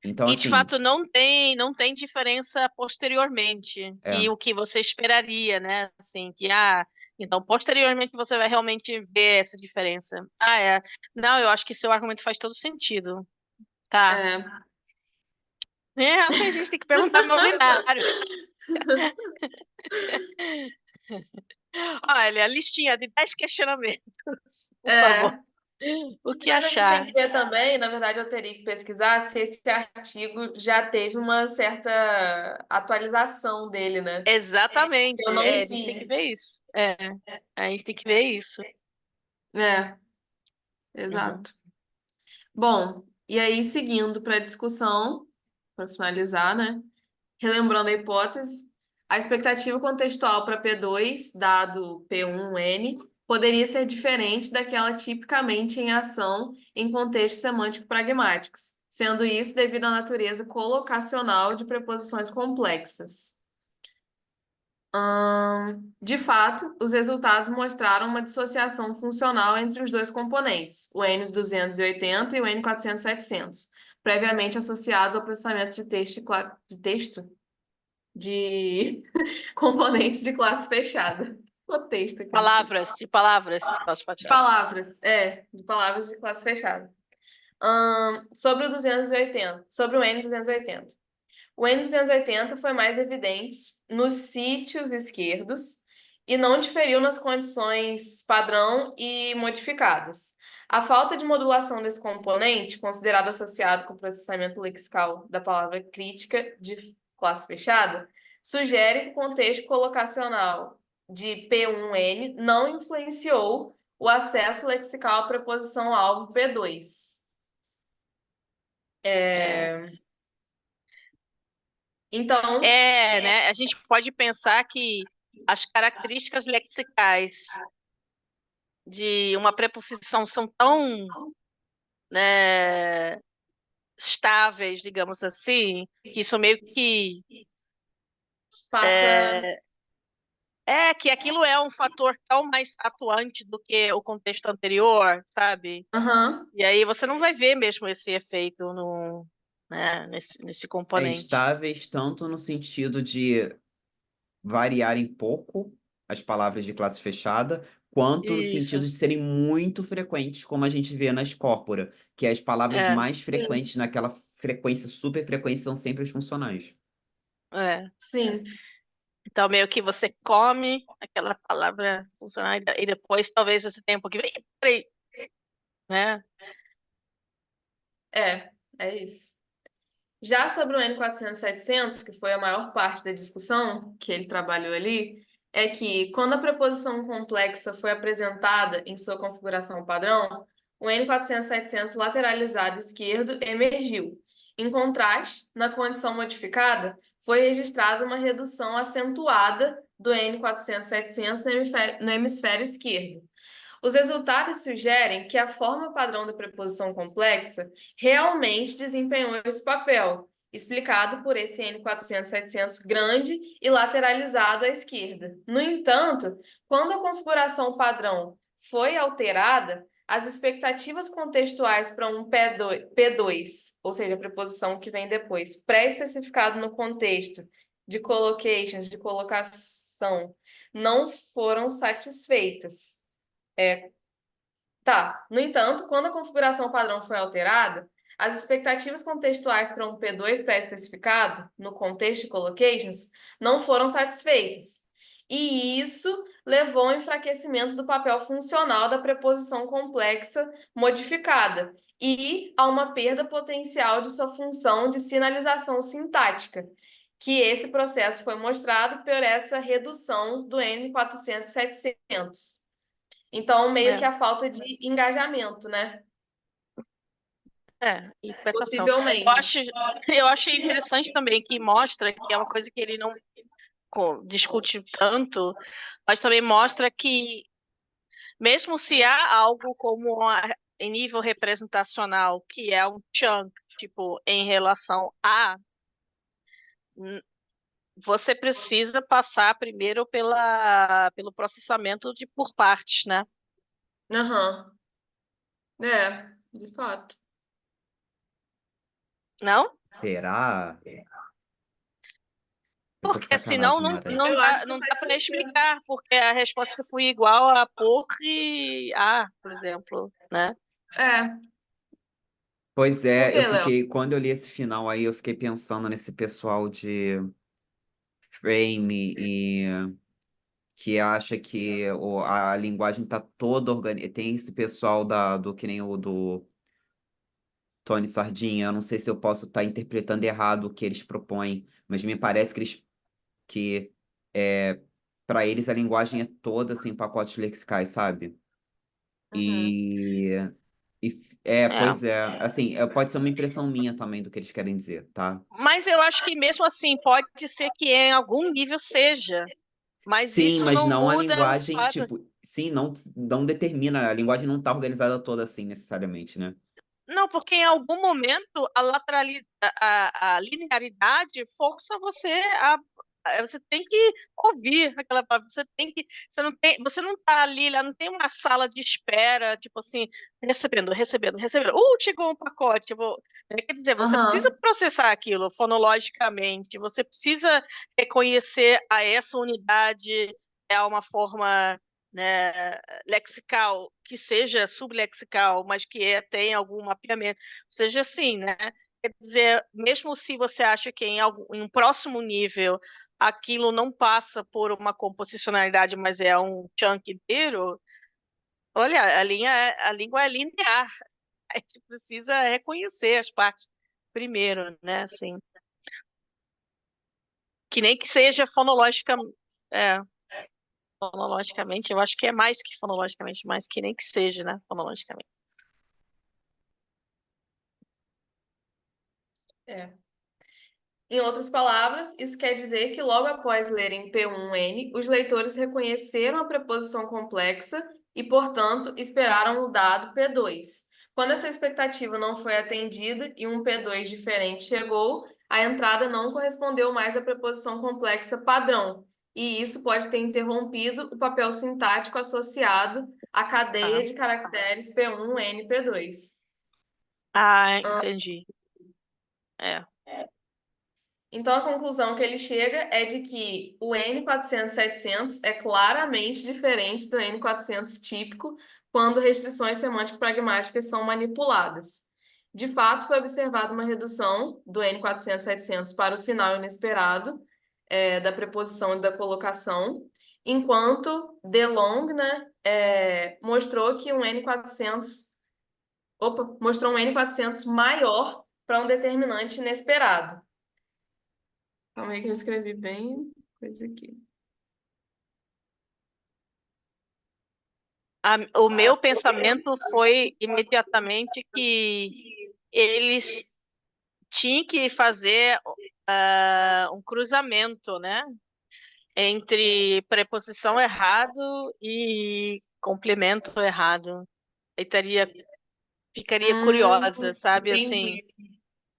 Então, E de assim, fato não tem diferença posteriormente, é. que o que você esperaria, né? Assim, então posteriormente você vai realmente ver essa diferença. É. Não, eu acho que seu argumento faz todo sentido. Tá. É. Essa a gente tem que perguntar no meu binário. Olha, a listinha de 10 questionamentos, por favor. É. O que Mas a gente tem achar? que ver também, na verdade, eu teria que pesquisar se esse artigo já teve uma certa atualização dele, né? Eu Exatamente. não A gente tem que vi. ver isso. A gente tem que ver isso. É, Uhum. exato. Bom, e aí seguindo para a discussão, para finalizar, né? Relembrando a hipótese, a expectativa contextual para P2, dado P1N, poderia ser diferente daquela tipicamente em ação em contextos semântico pragmáticos, sendo isso devido à natureza colocacional de preposições complexas. De fato, os resultados mostraram uma dissociação funcional entre os dois componentes, o N280 e o N400-700, previamente associados ao processamento de texto de componentes de classe fechada. O texto aqui. De palavras, posso fatiar. De palavras de classe fechada. Sobre o 280, sobre o N280. O N280 foi mais evidente nos sítios esquerdos e não diferiu nas condições padrão e modificadas. A falta de modulação desse componente, considerado associado com o processamento lexical da palavra crítica de classe fechada, sugere que o contexto colocacional de P1N não influenciou o acesso lexical à preposição alvo P2. É, Então, né? A gente pode pensar que as características lexicais de uma preposição são tão, né, estáveis, digamos assim, que isso meio que passa. é, que aquilo é um fator tão mais atuante do que o contexto anterior, sabe? Aham. E aí você não vai ver mesmo esse efeito né, nesse É componente. estáveis tanto no sentido de variarem pouco as palavras de classe fechada, quanto no sentido Isso. de serem muito frequentes, como a gente vê nas corpora, que as palavras É, mais frequentes naquela frequência, super frequência, são sempre as funcionais. é. Sim, Então, meio que você come aquela palavra funcional e depois talvez você tenha um pouquinho. Ih, peraí, né? é isso. Já sobre o N400-700, que foi a maior parte da discussão que ele trabalhou ali, é que, quando a preposição complexa foi apresentada em sua configuração padrão, o N400-700 lateralizado esquerdo emergiu. Em contraste, na condição modificada, foi registrada uma redução acentuada do N400-700 no hemisfério esquerdo. Os resultados sugerem que a forma padrão da preposição complexa realmente desempenhou esse papel, explicado por esse N400-700 grande e lateralizado à esquerda. No entanto, quando a configuração padrão foi alterada, as expectativas contextuais para um P2, ou seja, a preposição que vem depois, pré-especificado no contexto de collocations, de colocação, não foram satisfeitas. No entanto, quando a configuração padrão foi alterada, as expectativas contextuais para um P2 pré-especificado, no contexto de collocations, não foram satisfeitas. E isso levou ao enfraquecimento do papel funcional da preposição complexa modificada e a uma perda potencial de sua função de sinalização sintática, que esse processo foi mostrado por essa redução do N400-700. Então, meio que a falta de engajamento, né? Interpretação. Possivelmente. Eu acho interessante também que mostra que é uma coisa que ele não discute tanto, mas também mostra que, mesmo se há algo como em nível representacional, que é um chunk, tipo, em relação a, você precisa passar primeiro pelo processamento por partes, né? Aham. De fato. Não? Será? Eu tô de Porque senão sacanagem, Mara. não dá para explicar, porque a resposta foi igual a por e a, por exemplo, né? Pois Por é, quê, Léo? quando eu li esse final aí, eu fiquei pensando nesse pessoal de frame e que acha que a linguagem tá toda organizada. Tem esse pessoal do que nem o do Tony Sardinha, eu não sei se eu posso estar interpretando errado o que eles propõem, mas me parece que para eles a linguagem é toda assim, pacotes lexicais, sabe? Uhum. E, É. pois é, assim, pode ser uma impressão minha também do que eles querem dizer, tá? Mas eu acho que mesmo assim pode ser que em algum nível seja, mas Sim, isso mas não não a muda o linguagem, fato. tipo, sim, não determina, a linguagem não tá organizada toda assim, necessariamente, né? Não, porque em algum momento a linearidade força você você tem que ouvir aquela palavra, você não está ali, lá não tem uma sala de espera, tipo assim, recebendo. Chegou um pacote, quer dizer, você precisa Aham. processar aquilo fonologicamente, você precisa reconhecer essa unidade é uma forma, né, lexical, que seja sublexical, mas que tenha algum mapeamento, seja assim, né? Quer dizer, mesmo se você acha que em um próximo nível aquilo não passa por uma composicionalidade, mas é um chunk inteiro, olha, a língua é linear, a gente precisa reconhecer as partes primeiro, né? Assim, que nem que seja fonologicamente, eu acho que é mais que fonologicamente, mas que nem que seja, né? Fonologicamente. Em outras palavras, isso quer dizer que logo após lerem P1N, os leitores reconheceram a preposição complexa e, portanto, esperaram o dado P2. Quando essa expectativa não foi atendida e um P2 diferente chegou, a entrada não correspondeu mais à preposição complexa padrão, e isso pode ter interrompido o papel sintático associado à cadeia de caracteres P1, N, P2. Entendi. Então, a conclusão que ele chega é de que o N400-700 é claramente diferente do N400 típico quando restrições semântico-pragmáticas são manipuladas. De fato, foi observada uma redução do N400-700 para o final inesperado da preposição e da colocação, enquanto DeLong, né, mostrou que mostrou um N400 maior para um determinante inesperado. Calma aí que eu escrevi bem coisa aqui. O meu pensamento foi imediatamente que eles tinham que fazer um cruzamento, né? Entre preposição errado e complemento errado. Aí ficaria curiosa, sabe? Assim, Entendi.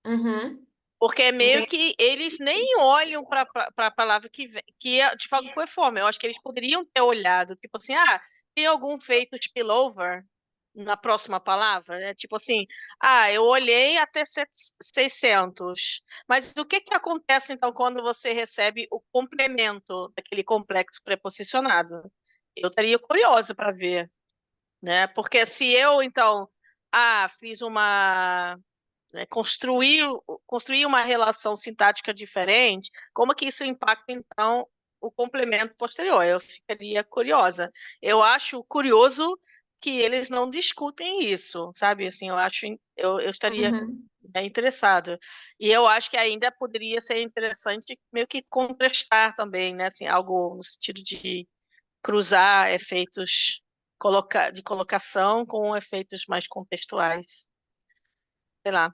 Uhum, porque é meio entendi. que eles nem olham para a palavra que é de qualquer forma. Eu acho que eles poderiam ter olhado, tipo assim, tem algum feito spillover na próxima palavra, né? Tipo assim, eu olhei até 600, mas o que acontece então quando você recebe o complemento daquele complexo preposicionado? Eu estaria curiosa para ver, né? Porque se eu então, fiz né, construir uma relação sintática diferente, como que isso impacta, então, o complemento posterior? Eu ficaria curiosa. Eu acho curioso que eles não discutem isso, sabe? Assim, eu estaria Uhum, interessada. E eu acho que ainda poderia ser interessante meio que contrastar também, né? Assim, algo no sentido de cruzar efeitos de colocação com efeitos mais contextuais. Sei lá.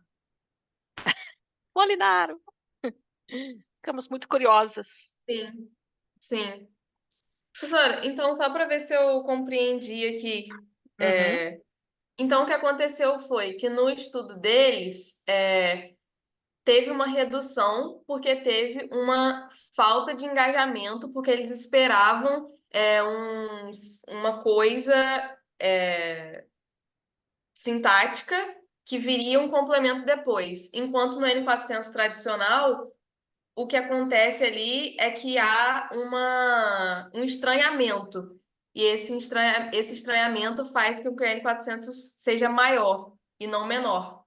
Molinaro. Ficamos muito curiosas. sim, sim. Professora, então, só para ver se eu compreendi aqui. Uhum. Então, o que aconteceu foi que no estudo deles, teve uma redução porque teve uma falta de engajamento, porque eles esperavam uma coisa é, sintática que viria um complemento depois. Enquanto no N400 tradicional, o que acontece ali é que há um estranhamento. E esse estranhamento faz com que o N400 seja maior e não menor.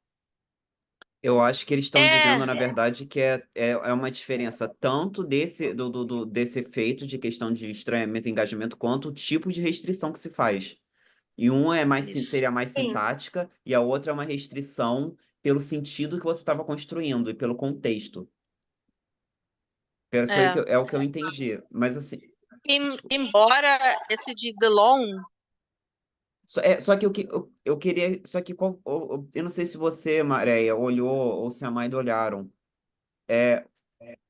Eu acho que eles estão É, dizendo, na verdade, que é uma diferença tanto desse efeito de questão de estranhamento e engajamento, quanto o tipo de restrição que se faz. E um isso. seria mais Sim. sintática, e a outra é uma restrição pelo sentido que você estava construindo e pelo contexto. É. É o que eu entendi. Mas assim, Embora esse de DeLong, só que eu queria. Só que eu não sei se você, Maréia, olhou ou se a Maida olharam.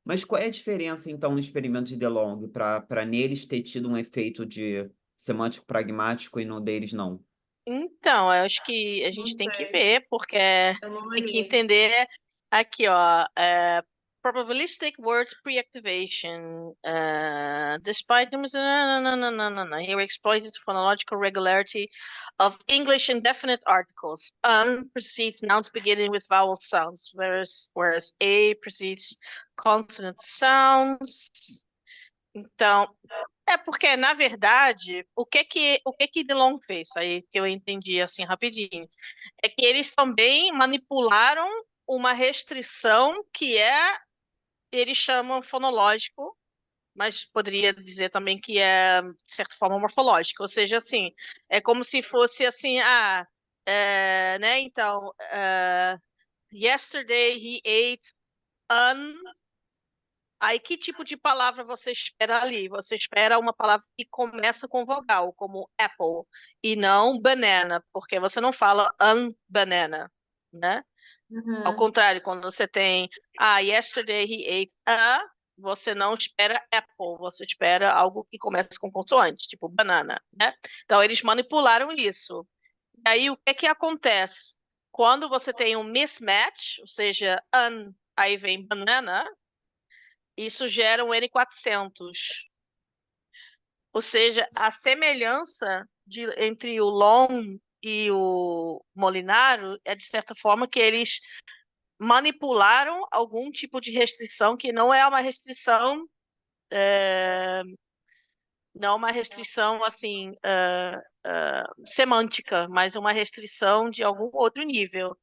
Mas qual é a diferença, então, no experimento de DeLong para neles ter tido um efeito de semântico pragmático e no deles não? então, eu acho que a Não gente tem que sei. ver, porque Eu não tem que olhei. entender aqui, ó, probabilistic words pre-activation, despite no, no, no, no, no, no. Here exploits the phonological regularity of English indefinite articles. Un precedes nouns beginning with vowel sounds, whereas a precedes consonant sounds. Então, porque, na verdade, o que que DeLong fez? Aí que eu entendi assim rapidinho. É que eles também manipularam uma restrição eles chamam fonológico, mas poderia dizer também que é, de certa forma, morfológico. Ou seja, assim, é como se fosse assim, né, então, yesterday he ate an. Aí, que tipo de palavra você espera ali? Você espera uma palavra que começa com vogal, como apple, e não banana, porque você não fala an banana, né? Ao Uhum. contrário, quando você tem yesterday he ate você não espera apple, você espera algo que começa com consoante, tipo banana, né? Então, eles manipularam isso. E aí, o que que acontece? Quando você tem um mismatch, ou seja, an, aí vem banana, isso gera um N400. Ou seja, a semelhança entre o Long e o Molinaro é, de certa forma, que eles manipularam algum tipo de restrição que não é uma restrição, não é uma restrição assim, semântica, mas uma restrição de algum outro nível.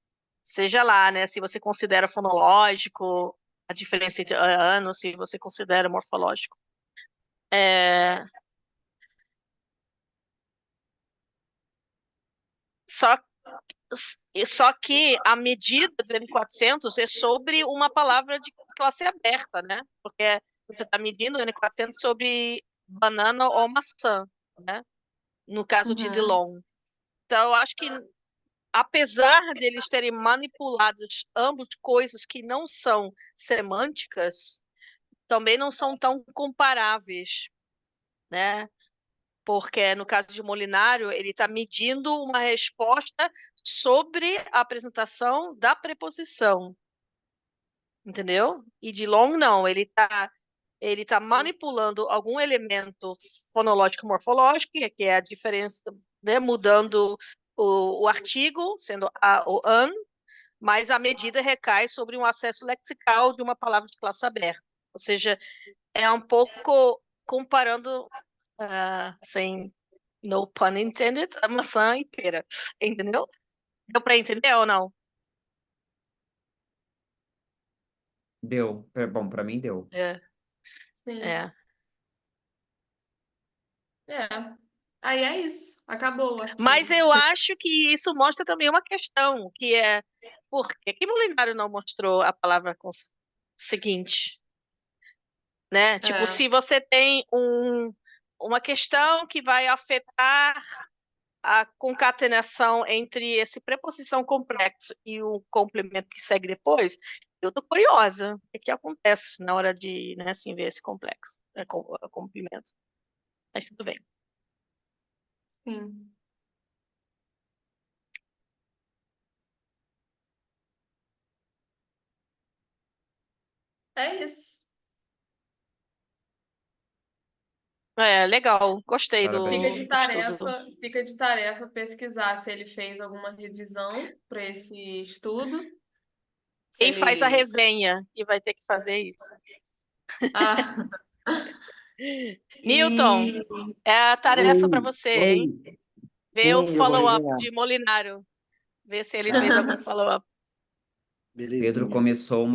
Seja lá, né? Se você considera fonológico, a diferença entre anos, se você considera morfológico. É, Só, só que a medida do N400 é sobre uma palavra de classe aberta, né? Porque você está medindo o N400 sobre banana ou maçã, né? no caso de Uhum. DeLong. Então, eu acho que, apesar de eles terem manipulado ambos coisas que não são semânticas, também não são tão comparáveis, né? Porque no caso de Molinário, ele está medindo uma resposta sobre a apresentação da preposição, entendeu? E de Long não, ele tá manipulando algum elemento fonológico morfológico, que é a diferença, né, mudando o artigo, sendo o an, mas a medida recai sobre um acesso lexical de uma palavra de classe aberta. Ou seja, é um pouco comparando, sem no pun intended, a maçã e pera, entendeu? Deu para entender ou não? Deu. Bom, para mim deu. Sim. É. Aí é isso. Acabou o artigo. Mas eu acho que isso mostra também uma questão, que é por que Molinário não mostrou a palavra seguinte, né? Tipo, se você tem uma questão que vai afetar a concatenação entre esse preposição complexo e o complemento que segue depois, eu tô curiosa. O que acontece na hora de, né, assim, ver esse complexo, complemento. Mas tudo bem. Sim. É isso. É, legal. Gostei Parabéns. Fica de do estudo. tarefa pesquisar se ele fez alguma revisão para esse estudo. Se Quem faz a ele. resenha que vai ter que fazer isso. Ah, Newton, e é a tarefa para Oi, você, hein? oi. Ver o Sim, eu vou follow-up resenhar. de Molinário. Ver se ele fez Tá, algum follow-up. Pedro belezinha. começou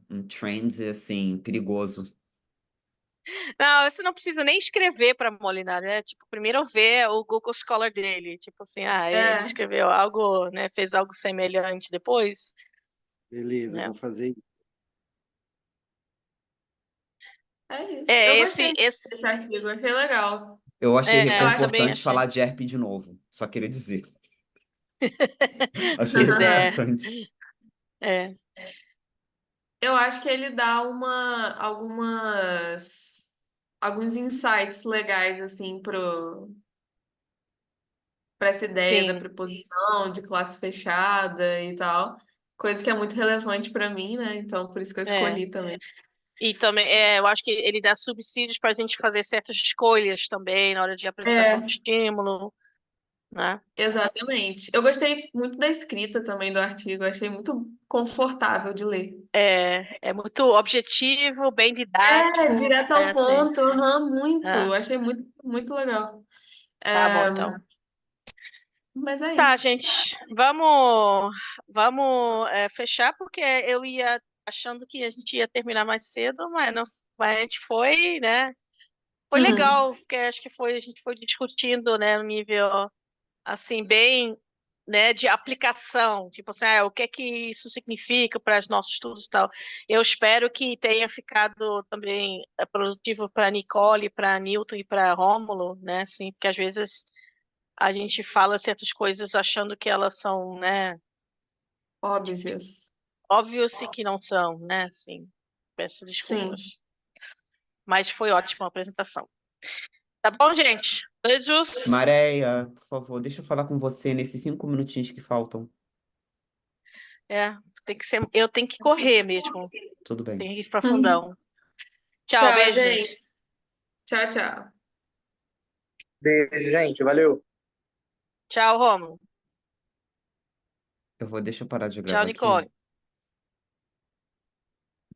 um trend, assim, perigoso. Não, você não precisa nem escrever para Molinário, né? Tipo, primeiro ver o Google Scholar dele. Tipo assim, ele é, escreveu algo, né? Fez algo semelhante depois, Beleza, eu né? vou fazer isso. é isso. Eu É, gostei desse artigo, achei legal. Eu achei Eu acho também reconfortante achei. falar de herpes de novo. Só queria dizer. Achei Pois é, reconfortante. é, Eu acho que ele dá alguns insights legais assim para essa ideia da sim. preposição, de classe fechada e tal, coisa que é muito relevante para mim, né? Então por isso que eu É. escolhi também. E também, eu acho que ele dá subsídios para a gente fazer certas escolhas também na hora de apresentação de É, estímulo, né? exatamente. Eu gostei muito da escrita também do artigo, achei muito confortável de ler. É muito objetivo, bem É, didático, direto é ao assim. ponto, muito. É, Achei muito, muito legal. tá bom, É, então. mas é Tá, isso. gente, vamos fechar, porque eu ia achando que a gente ia terminar mais cedo, mas não, mas a gente foi, né? Foi Uhum. legal, porque acho que a gente foi discutindo, né, no nível assim, bem, né, de aplicação, tipo assim, o que é que isso significa para os nossos estudos e tal. Eu espero que tenha ficado também produtivo para Nicole, para Newton e para Rômulo, né, assim, porque às vezes a gente fala certas coisas achando que elas são, né, Óbvios. óbvios e que não são, né, assim, peço Sim. desculpas. Mas foi ótima a apresentação. Tá bom, gente? Beijos. Maréia, por favor, deixa eu falar com você nesses 5 minutinhos que faltam. É, tem que ser, eu tenho que correr mesmo. Tudo bem. Tem que ir para fundão. Tchau, Tchau, beijo, gente. gente. Tchau, tchau. Beijo, gente. Valeu. Tchau, Romulo. Deixa eu parar de Tchau, gravar aqui. Nicole.